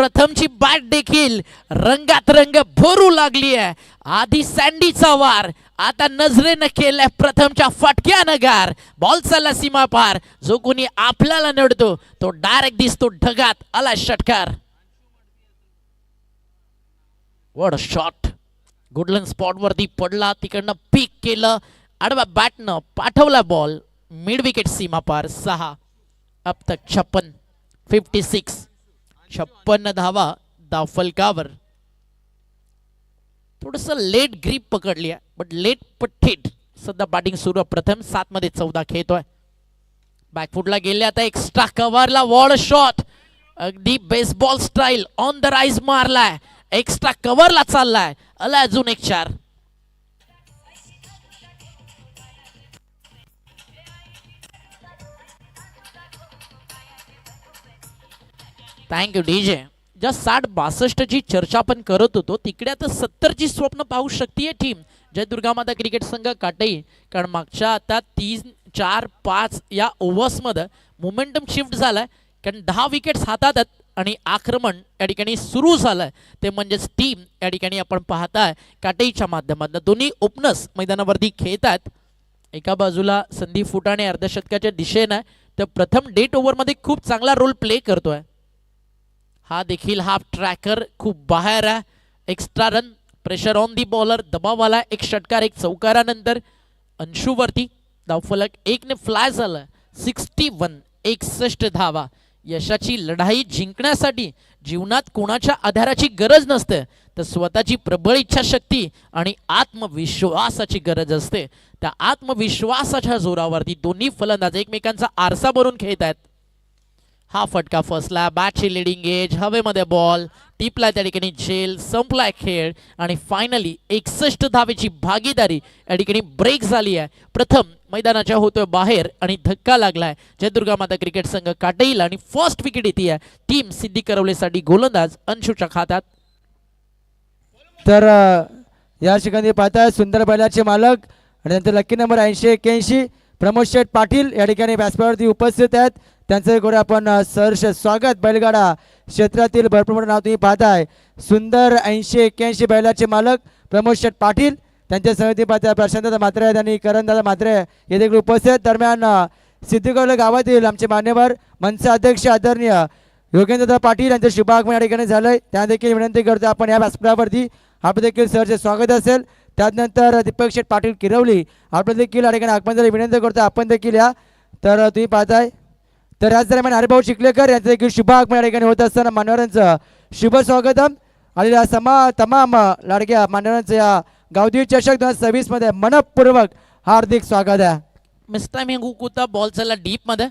प्रथमची बॅट देखील रंगात रंग भरू लागली आहे. आधी सँडीचा वार, आता नजरेनं केलाय प्रथमच्या फटक्यानं गार. बॉल चालला सीमा पार, जो कोणी आपल्याला नडतो तो डायरेक्ट दिसतो ढगात आला षटकार. What a shot. Good length spot वरती पडला, तिकडनं पीक केलं, आडव्या बॅटनं पाठवला बॉल मिड विकेट सीमा पार. 6 अब तक 56 धावा धावफलकावर. थोडस लेट ग्रीप पकडली आहे, बट लेट पठ्ठीट सध्या बॅटिंग सुरू. प्रथम 7 मध्ये 14 खेळतोय. बॅकफुटला गेले, आता एक्स्ट्रा कव्हरला वॉल शॉट, अगदी baseball style on the rise मारलाय, एक्स्ट्रा कव्हरला चाललाय. आला अजून एक 4. Thank you DJ. ज्या 60-62 ची चर्चा आपण करत होतो, तिकडे आता 70 ची स्वप्न पाहू शकते टीम जय दुर्गामाता क्रिकेट संघ काटई. कारण मागच्या आता 3, 4, 5 या ओव्हर्समध्ये मोमेंटम शिफ्ट झालाय. कारण 10 विकेट्स हातात आहेत आणि आक्रमण या ठिकाणी सुरू झालंय. ते म्हणजेच टीम या ठिकाणी आपण पाहताय काटईच्या माध्यमातून दोन्ही ओपनर्स मैदानावरती खेळतात. एका बाजूला संदीप फुटाणे अर्धशतकाच्या दिशेनं, तर प्रथम डेट ओव्हरमध्ये खूप चांगला रोल प्ले करतोय. हा देखील हाफ ट्रॅकर खूप बाहेर आहे. Extra run, pressure on the bowler, दबाव आला. एक षटकार, एक चौकारानंतर अंशूवरती धावफलक 1 ने फ्लाय झाला. 61 धावा. यशाची लढाई जिंकण्यासाठी जीवनात कोणाच्या आधाराची गरज नसते, तर स्वतःची प्रबळ इच्छाशक्ती आणि आत्मविश्वासाची गरज असते. त्या आत्मविश्वासाच्या जोरावरती दोन्ही फलंदाज एकमेकांचा आरसा बनून खेळत आहेत. हा फटका फसला, बॅटची लिडिंग एज, हवेमध्ये बॉल टिपला, त्या ठिकाणी झेल, संपलाय खेळ आणि फायनली 61 धावेची भागीदारी या ठिकाणी ब्रेक झाली आहे. प्रथम मैदानाच्या होतोय बाहेर आणि धक्का लागलाय जय दुर्गामाता क्रिकेट संघ काटईला आणि फर्स्ट विकेट येते आहे टीम सिद्धी करवलेसाठी गोलंदाज अंशूच्या खात्यात. तर या ठिकाणी पाहताय सुंदर बैलाचे मालक आणि नंतर लकी नंबर 80-81 प्रमोद शेठ पाटील या ठिकाणी व्यासपीठावरती उपस्थित आहेत. त्यांचं एक आपण सहर्ष स्वागत. बैलगाडा क्षेत्रातील भरपूर मोठं नाव तुम्ही पाहताय. सुंदर 80-81 बैलाचे मालक प्रमोद शेठ पाटील, त्यांच्या समिती पाहताय प्रशांतदा म्हात्रे आहेत आणि करणदादा म्हात्रे हे देखील उपस्थित. दरम्यान सिद्धिकवले गावातील आमचे मान्यवर मनसे अध्यक्ष आदरणीय योगेंद्रदा पाटील यांचं शुभागमन या ठिकाणी झालंय. त्या देखील विनंती करतो आपण या व्यासपीठावरती आपलं देखील सहर्ष स्वागत असेल. त्यानंतर दीपक शेठ पाटील किरवली आपलं देखील या ठिकाणी आगमन झाले, विनंती करतो आपण देखील या. तर तुम्ही पाहताय तर याच दरम्यान हरिभाऊ चिखलेकर यांचं देखील शुभ आगमन या ठिकाणी होत असताना मान्यवरांचं शुभ स्वागतम. आणि तमाम लाडक्या मान्यवरांचं या गावदेवी चषक 2026 मध्ये मनपूर्वक हार्दिक स्वागत आहे. मिस्टर मेंगुकुता बॉल चालला डीप मध्ये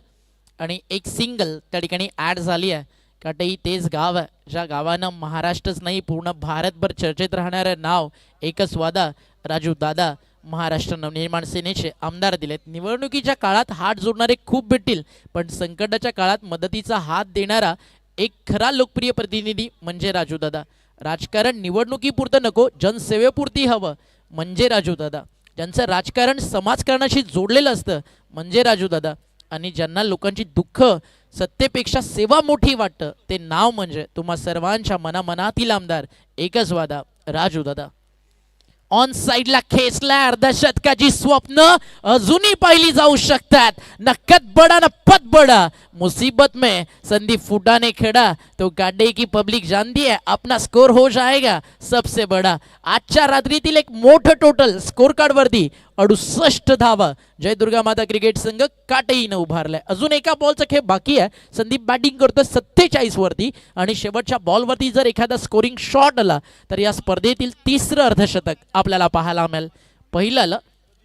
आणि एक सिंगल त्या ठिकाणी ऍड झाली आहे. काटई तेच गाव आहे ज्या गावानं महाराष्ट्रच नाही पूर्ण भारतभर चर्चेत राहणारं नाव एकच वादा राजू दादा महाराष्ट्र नवनिर्माण सेनेचे आमदार दिलेत. निवडणुकीच्या काळात हात जोडणारे खूप भेटतील, पण संकटाच्या काळात मदतीचा हात देणारा एक खरा लोकप्रिय प्रतिनिधी म्हणजे राजू दादा. राजकारण निवडणुकीपुरतं नको, जनसेवेपुरती हवं म्हणजे राजू दादा. ज्यांचं राजकारण समाजकारणाशी जोडलेलं असतं म्हणजे राजू दादा. आणि ज्यांना लोकांची दुःख सत्तेपेक्षा सेवा मोठी वाटतं ते नाव म्हणजे तुम्हा सर्वांच्या मनामनातील आमदार एकच वादा राजू दादा. ऑन साइडला खेचला अर्धशतकाची स्वप्न अजूनही पाहिली जाऊ शकतात. नक्कत बडा न पत बडा मुसीबत में संदीप फुटाने खेड़ा तो काटे की पब्लिक जानती है अपना स्कोर हो जाएगा सबसे बड़ा. आजच्या रात्रीतील एक मोठं टोटल स्कोर कार्ड वरती 68 धावा जय दुर्गा माता क्रिकेट संघ काटेईनं उभारलाय. अजून एका बॉलचा खेळ बाकी आहे. संदीप बॅटिंग करतो 47 वरती आणि शेवटच्या बॉलवरती जर एखादा स्कोरिंग शॉट आला तर या स्पर्धेतील तिसरं अर्धशतक आपल्याला पाहायला मिळेल. पहिलं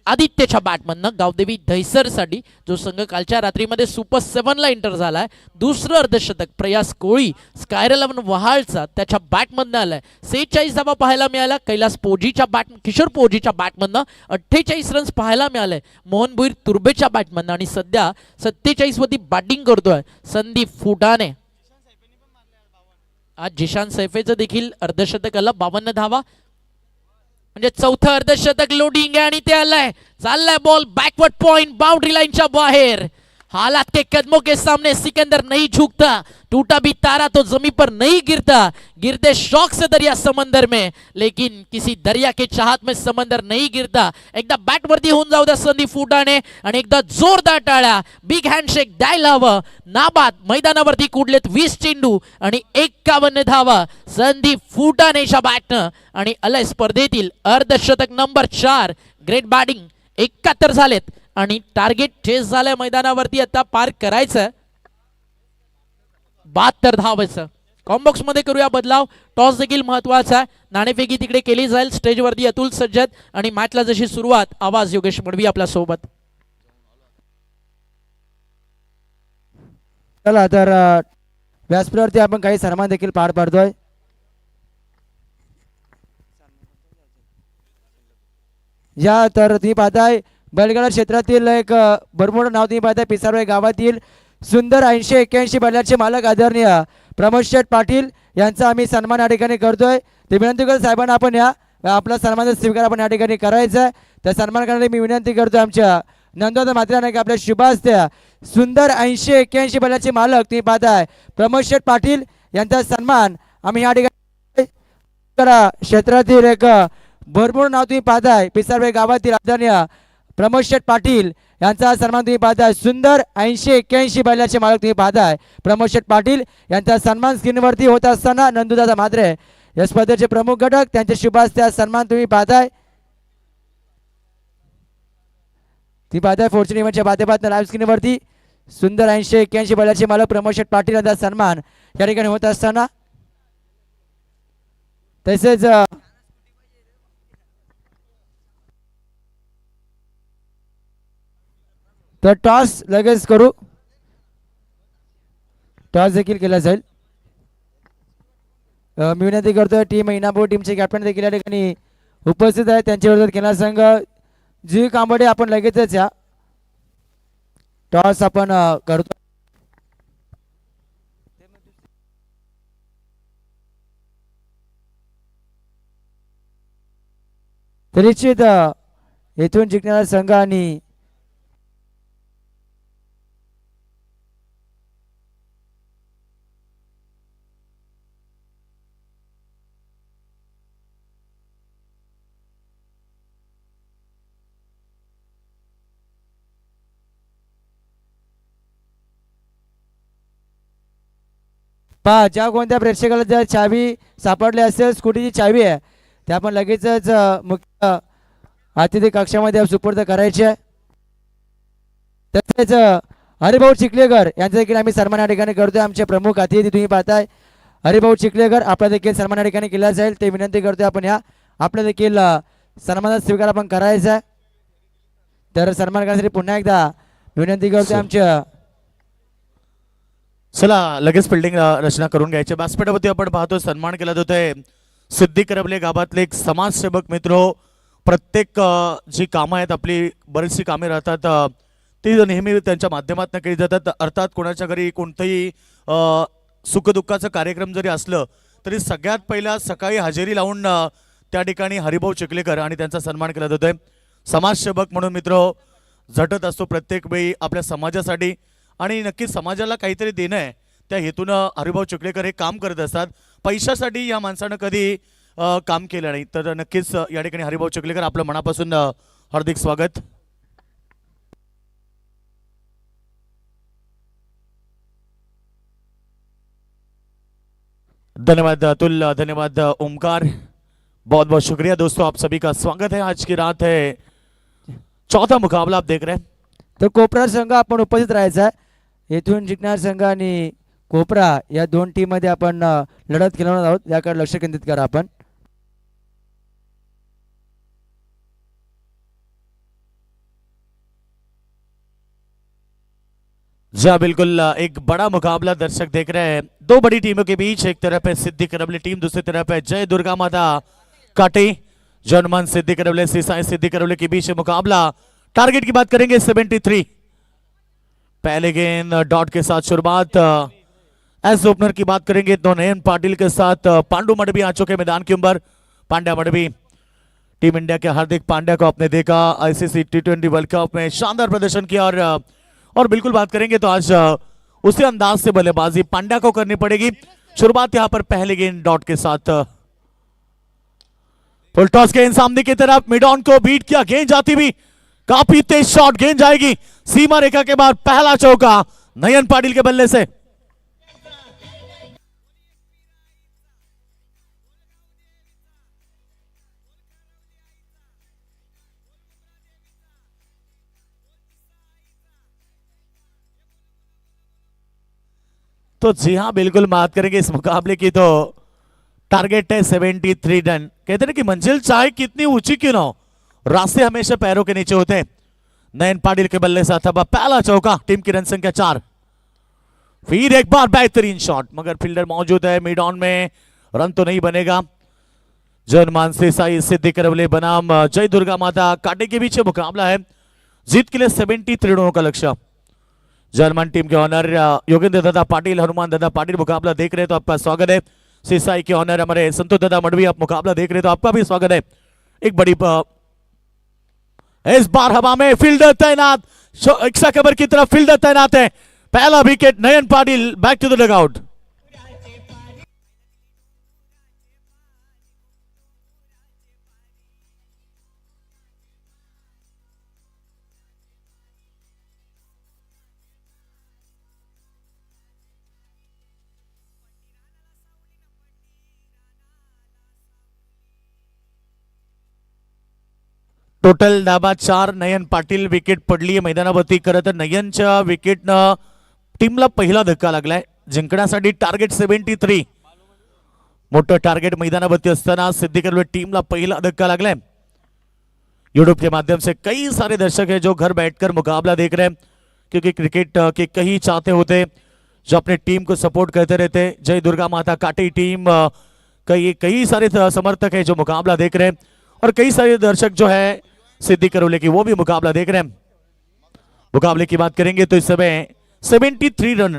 आदित्यच्या बॅटमधनं गावदेवी दहिसरसाठी जो संघ कालच्या रात्रीमध्ये सुपर 7 ला एंटर झालाय. दुसरं अर्धशतक प्रयास कोळी स्कायर 11 वहाळचा त्याच्या बॅटमधनं आलाय. 46 धावा पाहायला मिळाल्या. कैलास पोजीच्या किशोर पोजीच्या बॅटमधनं 48 रन्स पाहायला मिळाले. मोहन भुईर तुर्बेच्या बॅटमधनं आणि सध्या 47 वरती बॅटिंग करतोय संदीप फुटाणे. आज जिशान सैफेचं देखील अर्धशतक आलं 52 धावा म्हणजे चौथं अर्धशतक लोडिंग आहे आणि ते आलंय. चाललाय बॉल बॅकवर्ड पॉइंट बाउंड्री लाईनच्या बाहेर. हालात के कदमों के सामने सिकंदर नहीं झुकता, टूटा भी तारा तो जमीन पर नहीं गिरता, गिरते शौक से दरिया समंदर में, लेकिन किसी दरिया के चाहत में समंदर नहीं गिरता. एकदा बॅट वरती होऊन जाऊ द्या संदीप फुटाणे आणि एकदा जोरदार टाळ्या, बिग हँडशेक द्यायला हवं. नाबाद मैदानावरती कुडलेत 20 चेंडू आणि 51 धावा संदीप फुटाणेच्या बॅटनं आणि अलय स्पर्धेतील अर्धशतक नंबर 4. Great batting. 71 झालेत आणि टार्गेट चेस झालंय मैदानावरती आता पार करायचं 72 धावायचं. कॉम्बॉक्स मध्ये करूया बदलाव. टॉस देखील महत्वाचा आहे. नाणेफेकी तिकडे केली जाईल. स्टेजवरती अतुल सज्जद आणि मॅचला जशी सुरुवात आवाज योगेश मडवी आपल्या सोबत. चला तर व्यासपीठावरती आपण काही सन्मान देखील पार पाडतोय. या तर तुम्ही पाहताय बैलगाडा क्षेत्रातील एक भरपूर नाव तुम्ही पाहताय. पिसारोळे गावातील सुंदर 80-81 बैलाचे मालक आदरणीय प्रमोद शेठ पाटील यांचा आम्ही सन्मान या ठिकाणी करतोय. ते विनंती करतो साहेबांना आपण या आपला सन्मानाचा स्वीकार आपण या ठिकाणी करायचा आहे. त्या सन्मान करण्यासाठी मी विनंती करतो आमच्या नंदोदा मात्र्यांना की आपल्या शुभ हस्ते सुंदर 80-81 बैलाचे मालक तुम्ही पाहताय प्रमोद शेठ पाटील यांचा सन्मान आम्ही या ठिकाणी क्षेत्रातील एक भरपूर नाव तुम्ही पाहताय. पिसारवे गावातील आदरणीय प्रमोद शेठ पाटील यांचा सन्मान तुम्ही पाहताय. सुंदर 80-81 बैलाचे मालक तुम्ही पाहताय प्रमोद शेठ पाटील यांचा सन्मान स्क्रीनवरती होत असताना नंदुदादा म्हात्रे या स्पर्धेचे प्रमुख घटक त्यांचे शुभ हस्ते सन्मान तुम्ही पाहताय. ती पाहताय फॉर्च्यून इव्हेंटच्या माध्यमातून लाईव्ह स्क्रीनवरती सुंदर 80-81 बैलाचे मालक प्रमोद शेठ पाटील यांचा सन्मान या ठिकाणी होत असताना तसेच तर टॉस लगेच करू. टॉस देखील केला जाईल. मी विनंती करतोय टीम इनापूर टीमचे कॅप्टन देखील या ठिकाणी उपस्थित आहेत. त्यांच्या विरोधात केला संघ जी कांबडे आपण लगेचच या टॉस आपण करतो. तर निश्चित येथून जिंकणारा संघ आणि ज्या कोणत्या प्रेक्षकाला जर चावी सापडली असेल स्कूटीची चावी आहे ते आपण लगेचच मुख्य अतिथी कक्षामध्ये सुपूर्द करायची आहे. तसेच हरिभाऊ चिखलेकर यांचा देखील आम्ही सन्मान या ठिकाणी करतोय. आमचे प्रमुख अतिथी तुम्ही पाहताय हरिभाऊ चिखलेकर आपला देखील सन्मान या ठिकाणी केला जाईल. ते विनंती करतोय आपण या आपल्या देखील सन्मानाचा स्वीकार आपण करायचा आहे. तर सन्मान करण्यासाठी पुन्हा एकदा विनंती करतोय आमच्या चला लगेच फिल्डिंग रचना करून घ्यायचे. व्यासपीठावरती आपण पाहतो सन्मान केला जातोय सिद्धी करबले गावातले एक समाजसेवक मित्र. प्रत्येक जी कामं आहेत आपली बरीचशी कामे राहतात ती नेहमी त्यांच्या माध्यमातून केली जातात. अर्थात कोणाच्या घरी कोणतंही सुखदुःखाचं कार्यक्रम जरी असलं तरी सगळ्यात पहिला सकाळी हजेरी लावून त्या ठिकाणी हरिभाऊ चिखलेकर आणि त्यांचा सन्मान केला जातोय. समाजसेवक म्हणून मित्र झटत असतो प्रत्येक वेळी आपल्या समाजासाठी आणि नक्कीच समाजाला काहीतरी देणं आहे त्या हेतून हरिभाऊ चिखलेकर हे काम करत असतात. पैशासाठी या माणसानं कधी काम केलं नाही. तर नक्कीच या ठिकाणी हरिभाऊ चिखलेकर आपलं मनापासून हार्दिक स्वागत. धन्यवाद अतुल, धन्यवाद ओमकार, बहुत बहुत शुक्रिया दोस्तों. आप सभी का स्वागत है. आज की रात है चौथा मुकाबला आप देख रहे हैं. तर कोपरा संघ आपण उपस्थित राहायचा आहे. येथून जिंकणार संघ आणि कोपरा या दोन टीम मध्ये आपण लढत खेळणार आहोत. याकडे लक्ष केंद्रित करा आपण. जी बिल्कुल एक बड़ा मुकाबला दर्शक देख रहे हैं. दो बड़ी टीमों के बीच एक तरफ है सिद्धि करबले टीम, दूसरी तरफ है जय दुर्गा माता काटी जनमन सिद्धि करबले सिसाई सिद्धि करबले के बीच मुकाबला. टारगेट की बात करेंगे 73. पहले गेंद डॉट के साथ शुरुआत. एस ओपनर की बात करेंगे तो नयन पाटिल के साथ पांडु मडवी आ चुके मैदान के ऊपर. पांड्या मडवी टीम इंडिया के हार्दिक पांड्या को आपने देखा आईसीसी T20 वर्ल्ड कप में शानदार प्रदर्शन किया और और बिल्कुल बात करेंगे तो आज उसी अंदाज से बल्लेबाजी पांड्या को करनी पड़ेगी। शुरुआत यहां पर पहले गेंद डॉट के साथ, फुल टॉस गेंद सामने की तरफ, मिड ऑन को बीट किया, गेंद जाती भी, काफी तेज शॉट, गेंद जाएगी सीमा रेखा के बाद, पहला चौका नयन पाटिल के बल्ले से। तो जी हाँ, बिल्कुल बात करेंगे इस मुकाबले की तो टारगेट है 73 रन। कहते हैं कि मंजिल चाहे कितनी ऊंची क्यों ना हो, रास्ते हमेशा पैरों के नीचे होते हैं। नयन पाटिल के बल्ले से था पहला चौका, टीम की रन संख्या 4। फिर एक बार बेहतरीन शॉट, मगर फील्डर मौजूद है मिड ऑन में, रन तो नहीं बनेगा। जन मानसी साई सिद्धि करवले बनाम जय दुर्गा माता कांटे के बीच मुकाबला है। जीत के लिए 73 रनों का लक्ष्य। जर्मन टीम के ऑनर योगेंद्र दादा पाटिल, हनुमान दादा पाटिल मुकाबला देख रहे हैं तो आपका स्वागत है। सिसाई के ऑनर हमारे संतोष दादा मडवी आप मुकाबला देख रहे हैं तो आपका भी स्वागत है। एक बड़ी इस बार हवा में फील्डर तैनात, इक्सा कबर की तरफ फील्डर तैनात है। पहला wicket Nayan Patil, back to the dugout. Total डाबा 4, नयन पाटील विकेट पडली आहे मैदानावरती। खरं तर नयनच्या विकेटनं टीमला पहिला धक्का लागलाय, जिंकण्यासाठी टार्गेट 73, मोठं टार्गेट मैदानावरती असताना सिद्धि करवले टीमला पहिला धक्का लागलाय। यूट्यूब के माध्यम से कई सारे दर्शक हैं जो घर बैठकर मुकाबला देख रहे हैं, क्योंकि क्रिकेट के कई चाहते होते जो अपने टीम को सपोर्ट करते रहते। जय दुर्गा माता काटी टीम, कई सारे समर्थक हैं जो मुकाबला देख रहे हैं, और कई सारे दर्शक जो है सिद्धि करवले की वो भी मुकाबला देख रहे हैं। मुकाबले की बात करेंगे तो इस समय 73 रन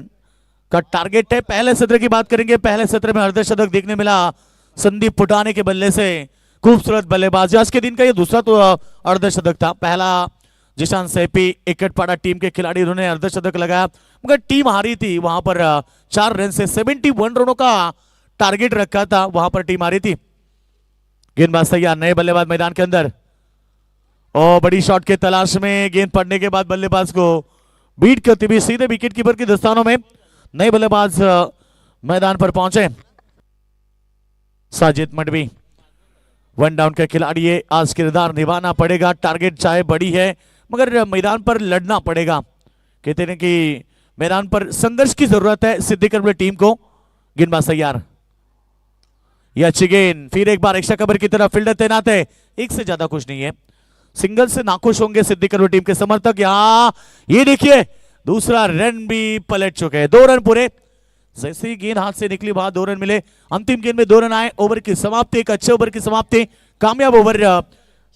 का टारगेट है। पहले सत्र की बात करेंगे, पहले सत्र में अर्धशतक देखने मिला संदीप फुटाने के बल्ले से, खूबसूरत बल्लेबाजी। आज के दिन का ये दूसरा तो अर्धशतक था। पहला जिशान सैपी इकटपाड़ा टीम के खिलाड़ी, उन्होंने अर्धशतक लगाया, मगर टीम हारी थी वहां पर 4 रन से। 71 रनों का टारगेट रखा था, वहां पर टीम हारी थी। गेंदबाज तैयार, नए बल्लेबाज मैदान के अंदर, और बड़ी शॉट के तलाश में, गेंद पड़ने के बाद बल्लेबाज को बीट करती हुई सीधे विकेट कीपर की दस्तानों में नए बल्लेबाज मैदान पर पहुंचे। साजिद मडवी 1 डाउन का खिलाड़ी है, आज किरदार निभाना पड़ेगा। टारगेट चाहे बड़ी है मगर मैदान पर लड़ना पड़ेगा। कहते हैं कि मैदान पर संघर्ष की जरूरत है सिद्धि करवले टीम को। गेंदबाज तैयार, यह अच्छी गेंद, फिर एक बार एक्स्ट्रा कवर की तरफ, फील्डर तैनात है, एक से ज्यादा कुछ नहीं है। सिंगल से नाखुश होंगे सिद्धि करवले टीम के समर्थक। यहां ये देखिए दूसरा रन भी पलट चुके हैं, 2 रन पूरे। जैसे ही गेंद हाथ से निकली वहां 2 रन मिले, अंतिम गेंद में 2 रन आए। ओवर की समाप्ति, एक अच्छे ओवर की समाप्ति, कामयाब ओवर।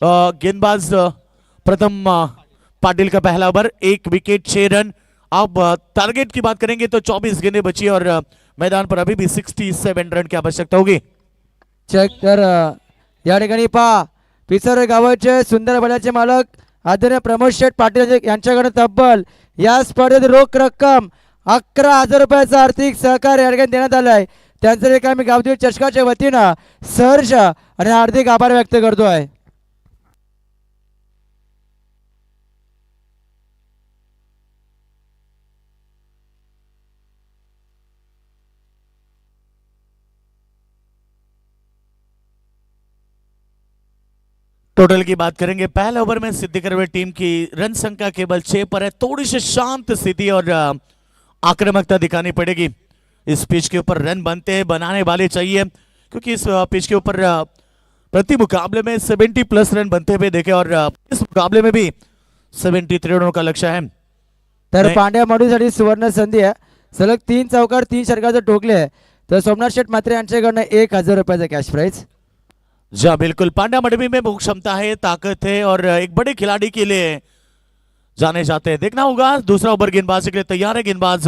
गेंदबाज प्रथम पाटिल का पहला ओवर, 1 विकेट 6 रन। अब टारगेट की बात करेंगे तो 24 गेंदें बची और मैदान पर अभी भी 67 रन की आवश्यकता होगी। चेक तर या ठिकाणी पहा, पिसर गावाचे सुंदर बड्याचे मालक आदरणीय प्रमोद शेठ पाटील यांच्याकडे तब्बल या स्पर्धेत रोख रक्कम 11,000 रुपयाचा आर्थिक सहकार्य या ठिकाणी देण्यात आलं आहे। त्यांचं देखील आम्ही गावदेवी चषकाच्या वतीनं सहर्ष आणि हार्दिक आभार व्यक्त करतो आहे। टोटल की बात करेंगे, पहले ओवर में सिद्धि करवले टीम की रन संख्या केवल 6 पर है। थोड़ी सी शांत स्थिति और आक्रामकता दिखानी पड़ेगी। इस पिच के ऊपर रन बनते हैं, बनाने वाले चाहिए, क्योंकि इस पिच के ऊपर प्रति मुकाबले में 70 प्लस रन बनते हुए देखे, और इस मुकाबले में भी 73 रनों का लक्ष्य है। तर पांड्या मडूसाठी सुवर्ण संधी आहे, सलग 3 चौकार 3 षटकाचे ठोकले आहे। तर सोमनाथ शेठ मात्रे यांच्याकडनं 1,000 रुपयाचा कॅश प्राइज। जी बिल्कुल, पांड्या मडवी में बहुत क्षमता है, ताकत है, और एक बड़े खिलाड़ी के लिए जाने जाते हैं। देखना होगा। दूसरा ओवर गेंदबाजी के लिए तैयार है गेंदबाज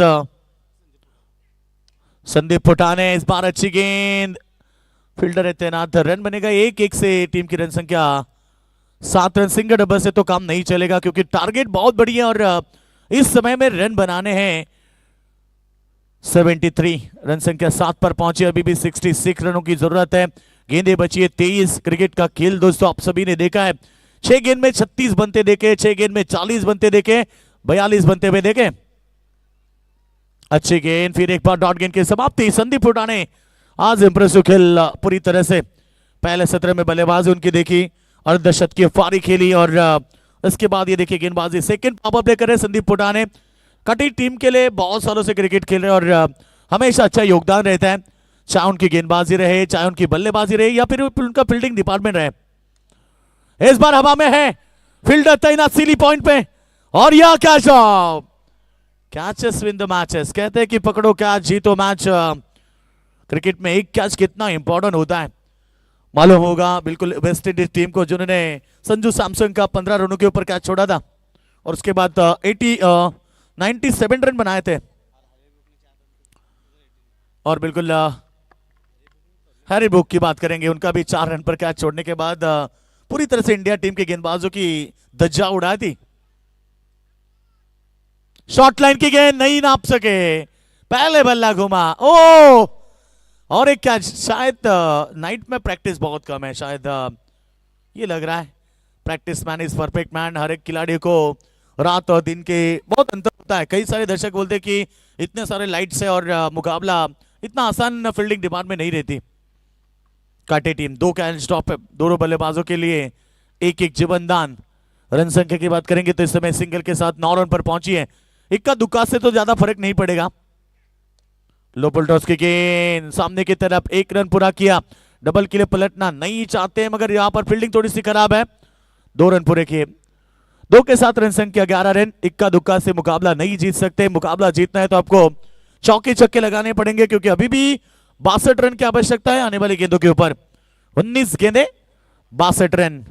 संदीप फुटाने। इस बार अच्छी गेंद, फील्डर है तैनात, रन बनेगा 1-1 से। टीम की रन संख्या 7 रन। सिंगल डबल से तो काम नहीं चलेगा, क्योंकि टारगेट बहुत बड़ी है और इस समय में रन बनाने हैं 73, रन संख्या 7 पर पहुंचे, अभी भी 66 रनों की जरूरत है। गेंदें बची है 23। क्रिकेट का खेल दोस्तों आप सभी ने देखा है, 6 गेंद में 36 बनते देखे, 6 गेंद में 40 बनते देखे, 42 बनते हुए देखे। अच्छी गेंद, फिर एक बार डॉट गेंद की समाप्ति। संदीप हुडा ने आज इंप्रेसिव खेल पूरी तरह से पहले सत्र में बल्लेबाजी उनकी देखी, अर्धशतकीय पारी खेली और इसके बाद ये देखिए गेंदबाजी। सेकंड पावर प्ले कर रहे संदीप हुडा ने, कटी टीम के लिए बहुत सालों से क्रिकेट खेल रहे और हमेशा अच्छा योगदान रहता है, चाहे उनकी गेंदबाजी रहे, चाहे उनकी बल्लेबाजी रहे या फिर उनका फील्डिंग डिपार्टमेंट रहे। इस बार हवा में है, फील्डर तैनात सीली पॉइंट पे और यह catch of. Catches win the matches, कहते हैं कि पकड़ो कैच जीतो मैच। क्रिकेट में एक कैच कितना इंपॉर्टेंट होता है मालूम होगा बिल्कुल वेस्ट इंडीज टीम को, जिन्होंने संजू सैमसन का 15 रनों के ऊपर कैच छोड़ा था और उसके बाद 97 रन बनाए थे। और बिल्कुल हैरी ब्रूक की बात करेंगे, उनका भी 4 रन पर कैच छोड़ने के बाद पूरी तरह से इंडिया टीम के गेंदबाजों की धज्जा उड़ाई थी। शॉर्ट लाइन की गेंद नहीं नाप सके, पहले बल्ला घुमा, ओ और एक कैच। शायद नाइट में प्रैक्टिस बहुत कम है, शायद ये लग रहा है practice man is perfect man. हर एक खिलाड़ी को रात और दिन के बहुत अंतर होता है। कई सारे दर्शक बोलते हैं कि इतने सारे लाइट्स है और मुकाबला इतना आसान फील्डिंग डिपार्टमेंट नहीं रहती। काटे टीम 2 कैच ड्रॉप है दोनों बल्लेबाजों के लिए, एक एक जीवनदान। रन संख्या की बात करेंगे तो इस समय सिंगल के साथ 9 रन पर पहुंची है। इक्का दुक्का से तो ज्यादा फर्क नहीं पड़ेगा। लोपल टॉस की गेंद सामने की तरफ, 1 रन पूरा किया। डबल के लिए पलटना नहीं चाहते हैं मगर यहां पर फील्डिंग थोड़ी सी खराब है। 2 रन पूरे किए, 2 के साथ रन संख्या 11 रन। इक्का दुक्का से मुकाबला नहीं जीत सकते, मुकाबला जीतना है तो आपको चौके छक्के लगाने पड़ेंगे क्योंकि अभी भी 62 रन की आवश्यकता है आने वाली गेंदों के ऊपर। 19 गेंदे 62 रन,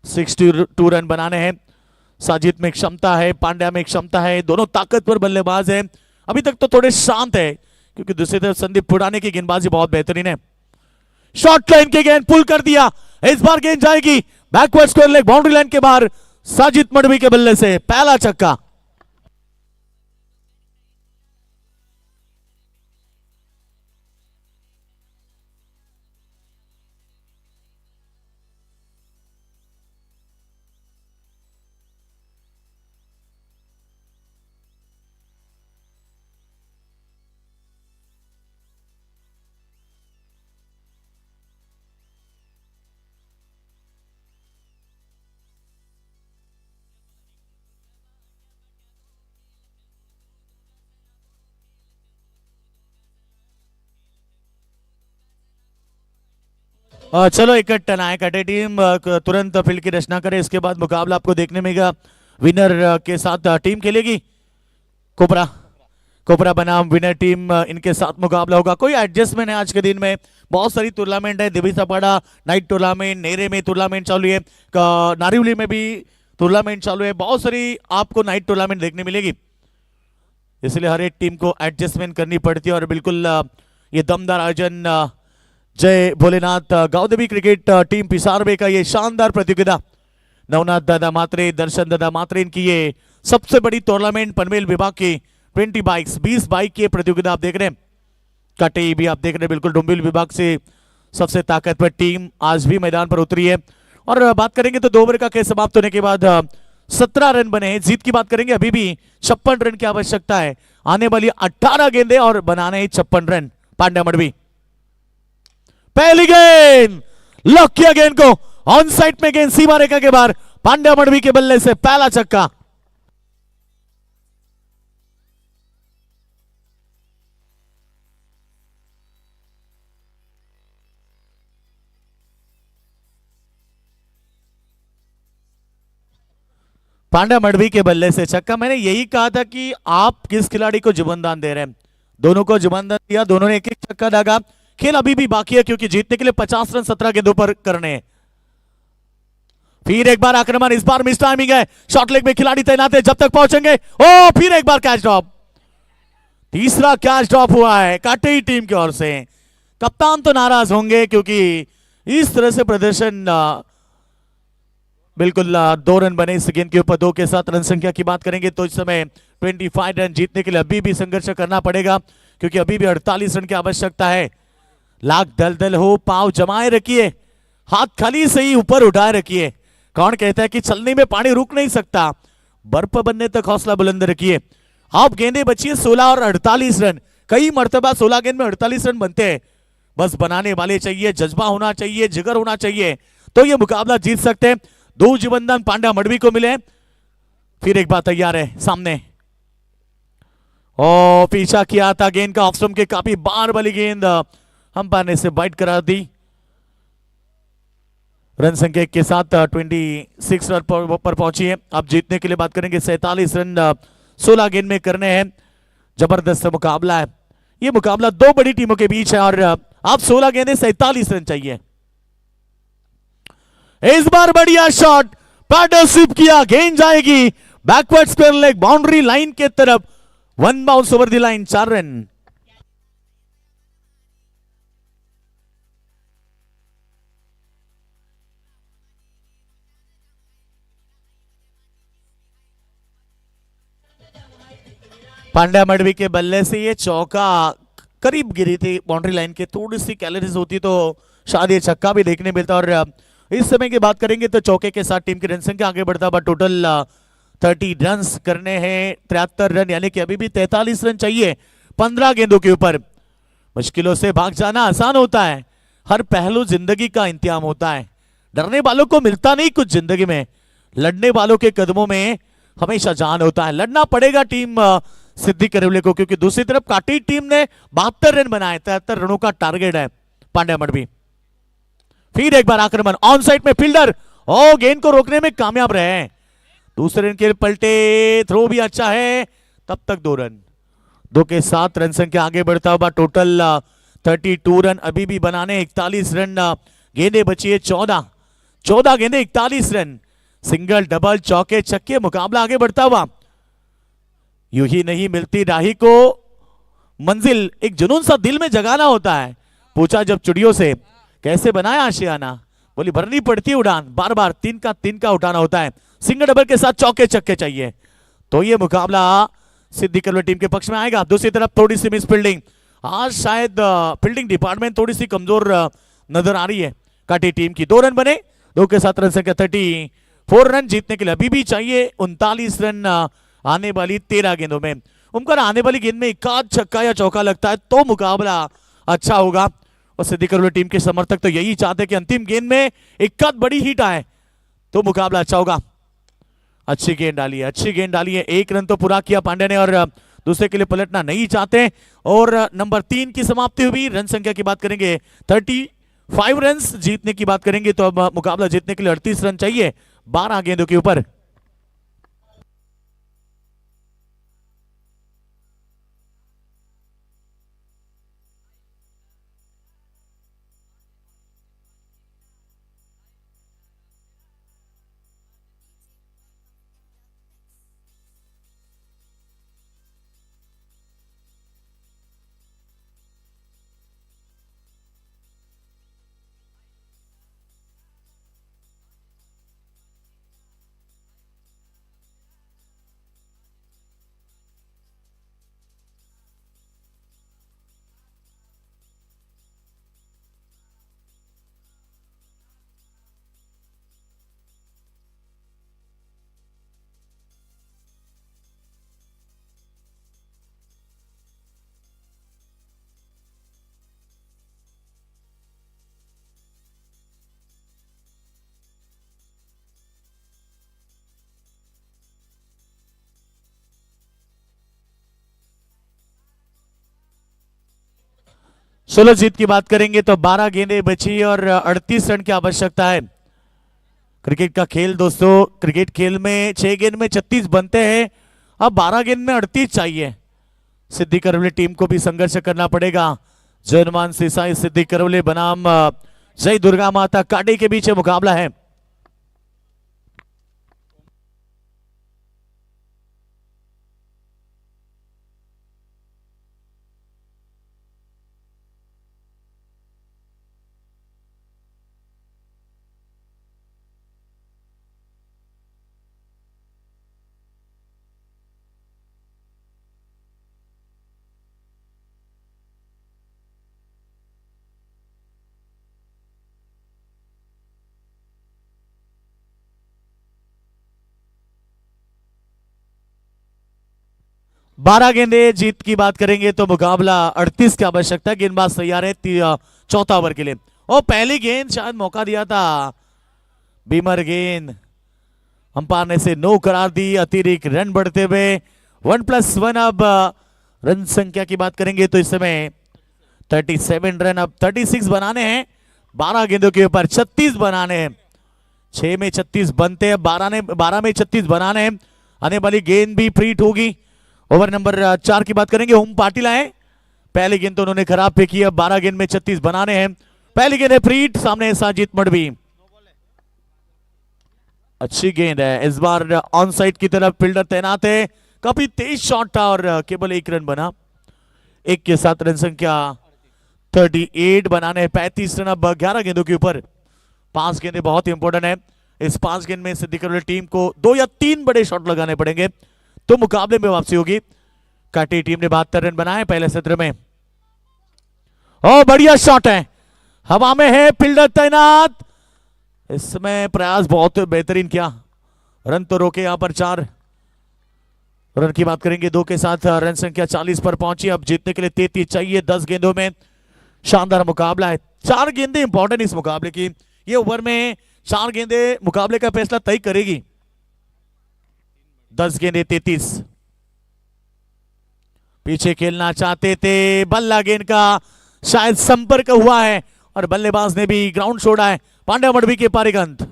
62 रन बनाने हैं। साजिद में क्षमता है, पांड्या में क्षमता है, दोनों ताकतवर बल्लेबाज हैं। अभी तक तो थोड़े शांत है क्योंकि दूसरी तरफ संदीप पुराने की गेंदबाजी बहुत बेहतरीन है। शॉर्ट लाइन की गेंद पुल कर दिया, इस बार गेंद जाएगी backward square leg boundary line के बाहर। साजिद मडवी के बल्ले से पहला छक्का। चलो इकट्ठ टनाए कटे टीम तुरंत फील्ड की रचना करे, इसके बाद मुकाबला आपको देखने मिलेगा। विनर के साथ टीम खेलेगी कोबरा, कोबरा बनाम विनर टीम, इनके साथ मुकाबला होगा। कोई एडजस्टमेंट है आज के दिन में, बहुत सारी टूर्नामेंट है। दिवी सपाड़ा नाइट टूर्नामेंट, नेरे में टूर्नामेंट चालू है, नारिवली में भी टूर्नामेंट चालू है, बहुत सारी आपको नाइट टूर्नामेंट देखने मिलेगी। इसलिए हर एक टीम को एडजस्टमेंट करनी पड़ती है और बिल्कुल ये दमदार आयोजन जय भोलेनाथ गावदेवी क्रिकेट टीम पिसारवे का ये शानदार प्रतियोगिता, नवनाथ दादा मात्रे, दर्शन दादा मात्रे, इनकी ये सबसे बड़ी टूर्नामेंट पनवेल विभाग की 20 बाइक्स 20 बाइक की प्रतियोगिता आप देख रहे हैं। काटे भी आप देख रहे हैं, बिल्कुल डुम्बिल विभाग से सबसे ताकतवर टीम आज भी मैदान पर उतरी है। और बात करेंगे तो 2 ओवर का खेल समाप्त होने के बाद 17 रन बने हैं। जीत की बात करेंगे, अभी भी 56 रन की आवश्यकता है। आने वाली 18 गेंदें और बनाने हैं 56 रन। पांड्या मडवी पहली गेंद लॉक किया, गेंद को ऑन साइड में, गेंद सीमा रेखा के बाहर। पांड्या मडवी के बल्ले से पहला छक्का। पांड्या मडवी के बल्ले से छक्का। मैंने यही कहा था कि आप किस खिलाड़ी को जुबानदान दे रहे हैं, दोनों को जुबानदान दिया, दोनों ने एक एक छक्का दागा। खेल अभी भी बाकी है क्योंकि जीतने के लिए 50 रन 17 गेंदों पर करने हैं। फिर एक बार आक्रमण, इस बार मिस टाइमिंग है, शॉर्ट लेग में खिलाड़ी तैनात है, जब तक पहुंचेंगे। ओ फिर एक बार कैच ड्रॉप, तीसरा कैच ड्रॉप हुआ है काटेई टीम की ओर से। कप्तान तो नाराज होंगे क्योंकि इस तरह से प्रदर्शन बिल्कुल 2 रन बने इस गेंद के ऊपर 2 के साथ। रन संख्या की बात करेंगे तो इस समय 25 रन जीतने के लिए अभी भी संघर्ष करना पड़ेगा, क्योंकि अभी भी 48 रन की आवश्यकता है। लाख दलदल हो, पांव जमाए रखिए, हाथ खाली सही ऊपर उठाए रखिए। कौन कहता है कि चलने में पानी रुक नहीं सकता, बर्फ बनने तक हौसला बुलंद रखिए। आप गेंदे बचिए 16 और 48 रन। कई मर्तबा 16 गेंद में 48 रन बनते हैं। बस बनाने वाले चाहिए, जज्बा होना चाहिए, जिगर होना चाहिए, तो ये मुकाबला जीत सकते हैं। दो जीवनदान पांड्या मडवी को मिले। फिर एक बार तैयार है सामने, ओ पीछा किया था गेंद का, ऑफ स्टंप के काफी बार वाली गेंद अंपायर ने से बाइट करा दी। रन संख्या के साथ 26 रन पर पहुंची है। अब जीतने के लिए बात करेंगे 47 रन 16 गेंद में करने हैं। जबरदस्त मुकाबला है, ये मुकाबला दो बड़ी टीमों के बीच है और आप 16 गेंदे 47 रन चाहिए। इस बार बढ़िया शॉट, पैडल स्वीप किया, गेंद जाएगी backward square leg boundary line के तरफ। 1 bounce over the line, 4 run. Pandya Madvi के बल्ले से ये चौका करीब गिरी थी बाउंड्री लाइन के, थोड़ी सी कैलोरीज होती तो शायद ये छक्का भी देखने मिलता। और इस समय की बात करेंगे तो चौके के साथ टीम की रन संख्या आगे बढ़ता, बट टोटल 30 रन करने हैं, 73 रन, यानी कि अभी भी 43 रन चाहिए 15 गेंदों के ऊपर। मुश्किलों से भाग जाना आसान होता है, हर पहलू जिंदगी का इंतजाम होता है। डरने वालों को मिलता नहीं कुछ जिंदगी में, लड़ने वालों के कदमों में हमेशा जान होता है। लड़ना पड़ेगा टीम सिद्धि करवले को, क्योंकि दूसरी तरफ काटी टीम ने 72 रन बनाए, 73 रनों का टारगेट है पांड्या मडवी। फिर एक बार आक्रमण, ऑन साइड में फील्डर ओ गेंद को रोकने में कामयाब रहे। दूसरे रन के पलटे, थ्रो भी अच्छा है, तब तक 2 रन। 2 के साथ रन संख्या आगे बढ़ता हुआ टोटल 32 रन अभी भी बनाने, 41 रन गेंदे बची है 14 गेंदे 41 रन, सिंगल डबल चौके छक्के, मुकाबला आगे बढ़ता हुआ। यूं ही नहीं मिलती राही को मंजिल, एक जुनून सा दिल में जगाना होता है। पूछा जब चुड़ियों से कैसे बनाया आशियाना, बोली भरनी पड़ती उड़ान, बार बार 3 का उठाना होता है। सिंगल डबल के साथ चौके छक्के चाहिए, तो ये मुकाबला सिद्धि करवले टीम के पक्ष में आएगा। दूसरी तरफ थोड़ी सी मिस फील्डिंग, आज शायद फील्डिंग डिपार्टमेंट थोड़ी सी कमजोर नजर आ रही है काटी टीम की। 2 रन बने, 2 के साथ रन संख्या 34 रन जीतने के लिए अभी भी चाहिए 39 रन आने वाली 13 गेंदों में। उनका आने वाली गेंद में एकाध छक्का या चौका लगता है तो मुकाबला अच्छा होगा, और सिद्धि करवले टीम के समर्थक तो यही चाहते हैं कि अंतिम गेंद में एकाध बड़ी हिट आए तो मुकाबला अच्छा होगा। अच्छी गेंद डाली है, अच्छी गेंद डाली है, 1 रन तो पूरा किया पांड्या ने, और दूसरे के लिए पलटना नहीं चाहते। और नंबर 3 की समाप्ति हुई। रन संख्या की बात करेंगे 35 रन, जीतने की बात करेंगे तो अब मुकाबला जीतने के लिए 38 रन चाहिए 12 गेंदों के ऊपर। सोलह जीत की बात करेंगे तो 12 गेंदें बची और 38 रन की आवश्यकता है। क्रिकेट का खेल दोस्तों, क्रिकेट खेल में 6 गेंद में 36 बनते हैं, अब 12 गेंद में 38 चाहिए। सिद्धि करवले टीम को भी संघर्ष करना पड़ेगा। जनमान सिसाई सिद्धि करवले बनाम जय दुर्गा माता काटे के बीच मुकाबला है। 12 गेंदे जीत की बात करेंगे तो मुकाबला 38 की आवश्यकता। गेंदबाज तैयार है चौथा ओवर के लिए। और पहली गेंद शायद मौका दिया था, बीमर गेंद अंपायर ने से नो करार दी। अतिरिक्त रन बढ़ते हुए 1+1। अब रन संख्या की बात करेंगे तो इस समय 37 रन, अब 36 बनाने हैं। 12 गेंदों के ऊपर 36 बनाने हैं। 6 में 36 बनते हैं, 12 में 36 बनाने हैं। आने वाली गेंद भी प्रीट होगी। ओवर नंबर 4 की बात करेंगे। ओम पाटिल आए, पहली गेंद तो उन्होंने खराब पे की। अब 12 गेंद में 36 बनाने हैं। पहली गेंद है प्रीट, सामने है साजिद मडवी। अच्छी गेंद है, इस बार ऑन साइड की तरफ फील्डर तैनात है। काफी तेज शॉट था और केवल 1 रन बना। 1 के साथ रन संख्या 38 बनाने 35 रन। अब 11 गेंदों के ऊपर 5 गेंदें बहुत इंपॉर्टेंट है। इस 5 गेंद में सिद्दीक करोली टीम को 2 या 3 बड़े शॉट लगाने पड़ेंगे तो मुकाबले में वापसी होगी। काटी टीम ने 72 रन बनाए पहले सत्र में। ओ बढ़िया शॉट है, हवा में है, फील्डर तैनात। इसमें प्रयास बहुत बेहतरीन किया, रन तो रोके। यहां पर 4 रन की बात करेंगे। 2 के साथ रन संख्या 40 पर पहुंची। अब जीतने के लिए 33 चाहिए 10 गेंदों में। शानदार मुकाबला है, 4 गेंदें इंपॉर्टेंट इस मुकाबले की। ये ओवर में 4 गेंदें मुकाबले का फैसला तय करेगी। 10 गेंदें 33। पीछे खेलना चाहते थे, बल्ला गेंद का शायद संपर्क हुआ है और बल्लेबाज ने भी ग्राउंड छोड़ा है। पांड्या मडवी के पारी का अंत।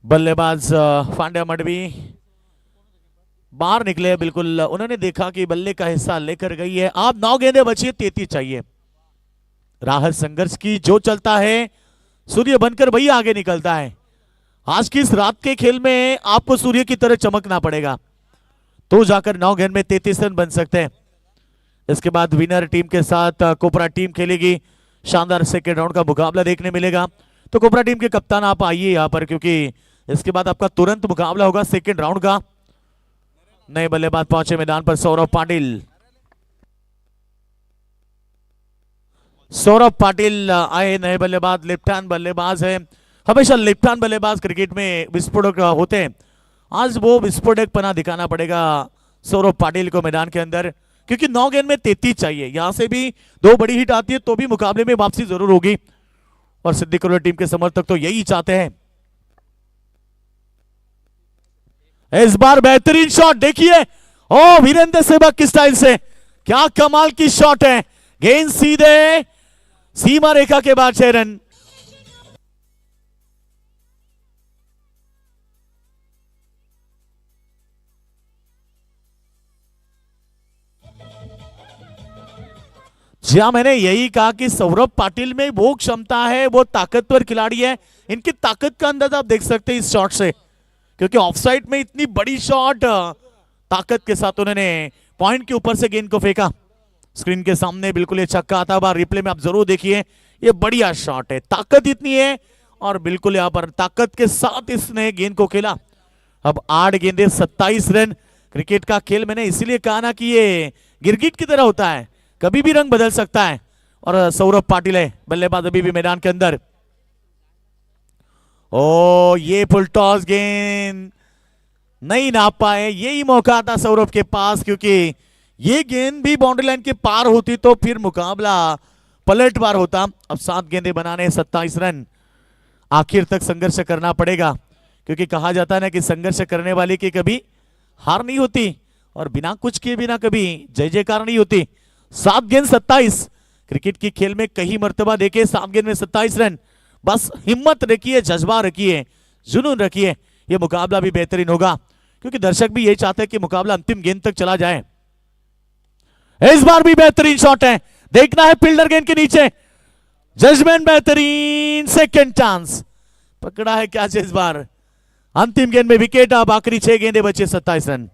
बल्लेबाज पांड्या मडवी बाहर निकले। बिल्कुल उन्होंने देखा कि बल्ले का हिस्सा लेकर गई है। आप 9 गेंदें बची है, 33 चाहिए। राहत संघर्ष की जो चलता है सूर्य बनकर वही आगे निकलता है। आज की इस रात के खेल में आपको सूर्य की तरह चमकना पड़ेगा तो जाकर 9 गेंद में 33 रन बन सकते हैं। इसके बाद विनर टीम के साथ कोपरा टीम खेलेगी। शानदार सेकेंड राउंड का मुकाबला देखने मिलेगा। तो कोपरा टीम के कप्तान आप आइए यहां पर, क्योंकि इसके बाद आपका तुरंत मुकाबला होगा सेकेंड राउंड का। नए बल्लेबाज पहुंचे मैदान पर, सौरभ पाटिल। सौरभ पाटिल आए नए बल्लेबाज, लेफ्ट हैंड बल्लेबाज है। हमेशा लेफ्ट हैंड बल्लेबाज क्रिकेट में विस्फोटक होते हैं। आज वो विस्फोटक पना दिखाना पड़ेगा सौरभ पाटिल को मैदान के अंदर, क्योंकि 9 गेंद में 33 चाहिए। यहां से भी 2 बड़ी हिट आती है तो भी मुकाबले में वापसी जरूर होगी और सिद्दीक करोली टीम के समर्थक तो यही चाहते हैं। इस बार बेहतरीन शॉट देखिए, ओ वीरेंद्र सहवाग की स्टाइल से क्या कमाल की शॉट है। गेंद सीधे सीमा रेखा के बाद 6 रन। जी हाँ, मैंने यही कहा कि सौरभ पाटिल में वो क्षमता है, वो ताकतवर खिलाड़ी है। इनकी ताकत का अंदाजा आप देख सकते हैं इस शॉट से, क्योंकि ऑफसाइड में इतनी बड़ी शॉट ताकत के साथ उन्होंने पॉइंट के ऊपर से गेंद को फेंका। स्क्रीन के सामने बिल्कुल ये छक्का आता हुआ रिप्ले में आप जरूर देखिए। ये बढ़िया शॉट है, ताकत इतनी है और बिल्कुल यहां पर ताकत के साथ इसने गेंद को खेला। अब 8 गेंदें 27 रन। क्रिकेट का खेल मैंने इसीलिए कहा ना कि ये गिरगिट की तरह होता है, कभी भी रंग बदल सकता है। और सौरभ पाटिल है बल्लेबाज अभी भी मैदान के अंदर। ओ ये फुल टॉस गेंद नहीं नाप पाए। यही मौका था सौरभ के पास, क्योंकि ये गेंद भी बाउंड्री लाइन के पार होती तो फिर मुकाबला पलटवार होता। अब 7 गेंदें बनाने 27 रन। आखिर तक संघर्ष करना पड़ेगा, क्योंकि कहा जाता है ना कि संघर्ष करने वाले की कभी हार नहीं होती और बिना कुछ किए बिना कभी जय जयकार नहीं होती। 7 गेंद 27। क्रिकेट की खेल में कई मर्तबा देखे 7 गेंद में 27 रन। बस हिम्मत रखिए, जज्बा रखिए, जुनून रखिए, यह मुकाबला भी बेहतरीन होगा, क्योंकि दर्शक भी यही चाहते हैं कि मुकाबला अंतिम गेंद तक चला जाए। इस बार भी बेहतरीन शॉट है, देखना है फील्डर गेंद के नीचे। जजमेंट बेहतरीन, सेकंड चांस पकड़ा है क्या इस बार। अंतिम गेंद में विकेट। अब आखिरी 6 गेंदें बचे 27 रन।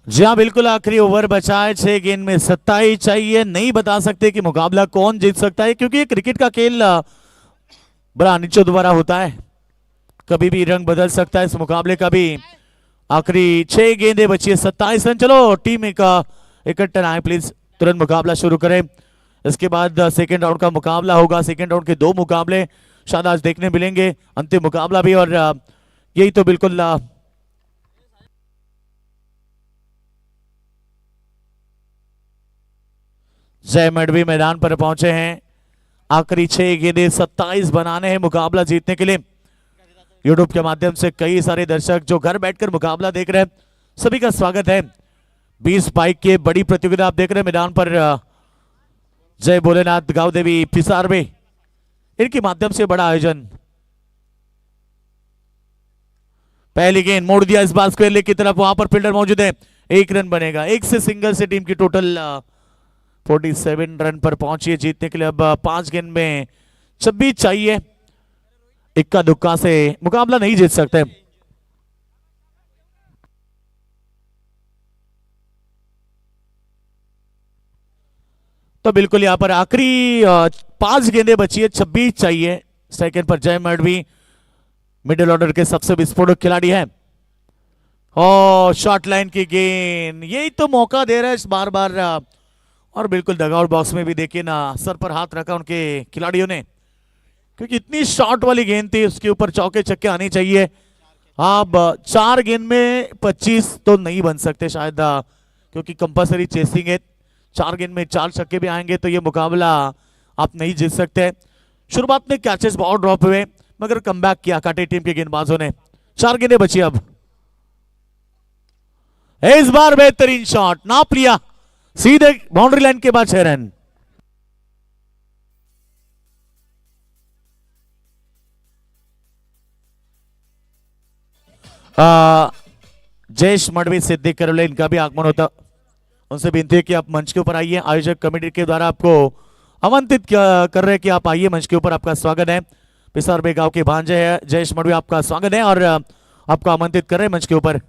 जी हाँ, बिल्कुल आखिरी ओवर बचा है, 6 गेंद में 27 चाहिए। नहीं बता सकते कि मुकाबला कौन जीत सकता है, क्योंकि ये क्रिकेट का खेल बड़ा अनिश्चित भरा होता है, कभी भी रंग बदल सकता है इस मुकाबले का भी। आखिरी 6 गेंदें बची है, 27 रन। चलो टीम इकट्ठा आए प्लीज, तुरंत मुकाबला शुरू करें। इसके बाद सेकेंड राउंड का मुकाबला होगा। सेकेंड राउंड के 2 मुकाबले शायद आज देखने मिलेंगे, अंतिम मुकाबला भी। और यही तो बिल्कुल जय मडवी मैदान पर पहुंचे हैं। आखिरी 6 गेंदें 27 बनाने हैं मुकाबला जीतने के लिए। यूट्यूब के माध्यम से कई सारे दर्शक जो घर बैठकर मुकाबला देख रहे हैं, सभी का स्वागत है। 20 बाइक के बड़ी प्रतियोगिता आप देख रहे हैं मैदान पर। जय भोलेनाथ गांव देवी पिसारवे, इनके माध्यम से बड़ा आयोजन। पहली गेंद मोड़ दिया इस बार स्क्वायर लेग की तरफ, वहां पर फील्डर मौजूद है। 1 रन बनेगा, 1 से सिंगल से टीम की टोटल 47 रन पर पहुंची है जीतने के लिए। अब 5 गेंद में 26 चाहिए। इक्का दुक्का से मुकाबला नहीं जीत सकते। तो बिल्कुल यहां पर आखिरी 5 गेंदें बची है, 26 चाहिए। सेकंड पर जय मडवी मिडिल ऑर्डर के सबसे विस्फोटक खिलाड़ी है। और शॉर्ट लाइन की गेंद, यही तो मौका दे रहा है बार बार। और बिल्कुल डगआउट बॉक्स में भी देखिए ना, सर पर हाथ रखा उनके खिलाड़ियों ने, क्योंकि इतनी शॉर्ट वाली गेंद थी, उसके ऊपर चौके छक्के आनी चाहिए। अब 4 गेंद में 25 तो नहीं बन सकते शायद, क्योंकि कंपलसरी चेसिंग है। 4 गेंद में 4 छक्के भी आएंगे तो ये मुकाबला आप नहीं जीत सकते। शुरुआत में कैचेस बहुत ड्रॉप हुए, मगर कमबैक किया काटे टीम के गेंदबाजों ने। 4 गेंदें बची अब। इस बार बेहतरीन शॉट, नाप लिया सीधे बाउंड्री लाइन के बाद 6 रन। जयेश मडवी सिद्दीक करवले, इनका भी आगमन होता। उनसे विनती है कि आप मंच के ऊपर आइए। आयोजक कमेटी के द्वारा आपको आमंत्रित कर रहे हैं कि आप आइए मंच के ऊपर, आपका स्वागत है। पिसारबे गांव के भांजे है जयेश मडवी, आपका स्वागत है और आपको आमंत्रित कर रहे हैं मंच के ऊपर।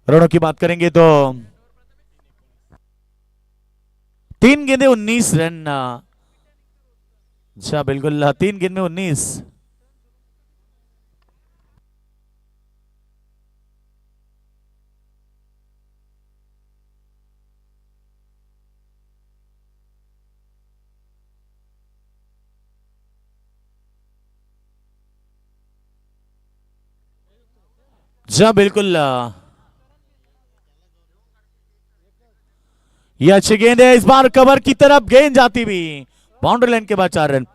रनों की बात करेंगे तो 3 गेंदें 19 रन। अच्छा बिल्कुल, 3 गेंद में 19। जी बिल्कुल, ये अच्छी गेंद है। इस बार कवर की तरफ गेंद जाती भी, बाउंड्री लाइन के बाद 4 रन।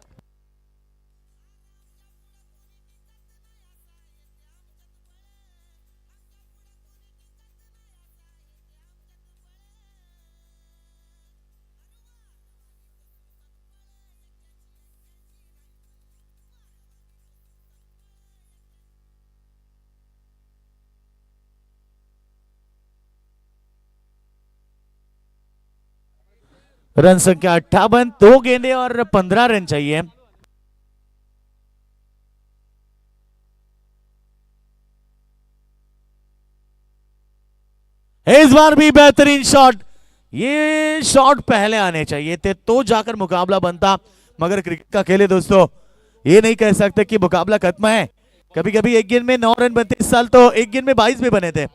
रन संख्या 58, 2 गेंदें और 15 रन चाहिए। इस बार भी बेहतरीन शॉट। ये शॉट पहले आने चाहिए थे तो जाकर मुकाबला बनता, मगर क्रिकेट का खेल है दोस्तों, ये नहीं कह सकते कि मुकाबला खत्म है। कभी कभी 1 गेंद में 9 रन बनते, इस साल तो 1 गेंद में 22 भी बने थे।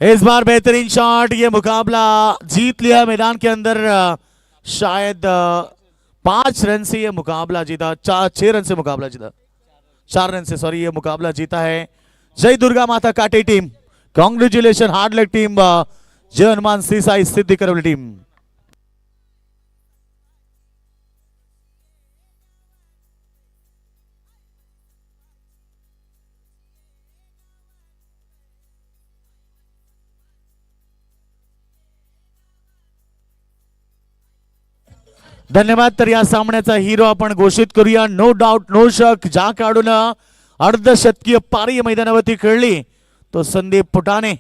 इस बार बेहतरीन शॉट, ये मुकाबला जीत लिया मैदान के अंदर। शायद 5 रन से ये मुकाबला जीता, 6 रन से मुकाबला जीता, 4 रन से सॉरी, ये मुकाबला जीता है जय दुर्गा माता काटे टीम। कांग्रेचुलेशन, हार्ड लक टीम। जय हनुमान सीसाई सिद्धि करवली टीम। धन्यवाद. तर या सामन्याचा हिरो आपण घोषित करूया. नो डाऊट नो शक, ज्या खेळाडूनं अर्धशतकीय पारी मैदानावरती खेळली तो संदीप फुटाणे.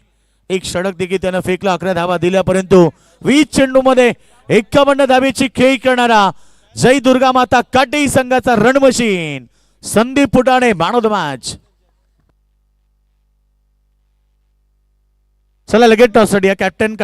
एक षटक देखील त्यानं फेकला, 11 धावा दिल्या, परंतु 20 चेंडूमध्ये 51 धावेची खेळी करणारा जय दुर्गा माता काटेई संघाचा run machine Sandeep Futane man of the match. चला लगेच टॉस या कॅप्टन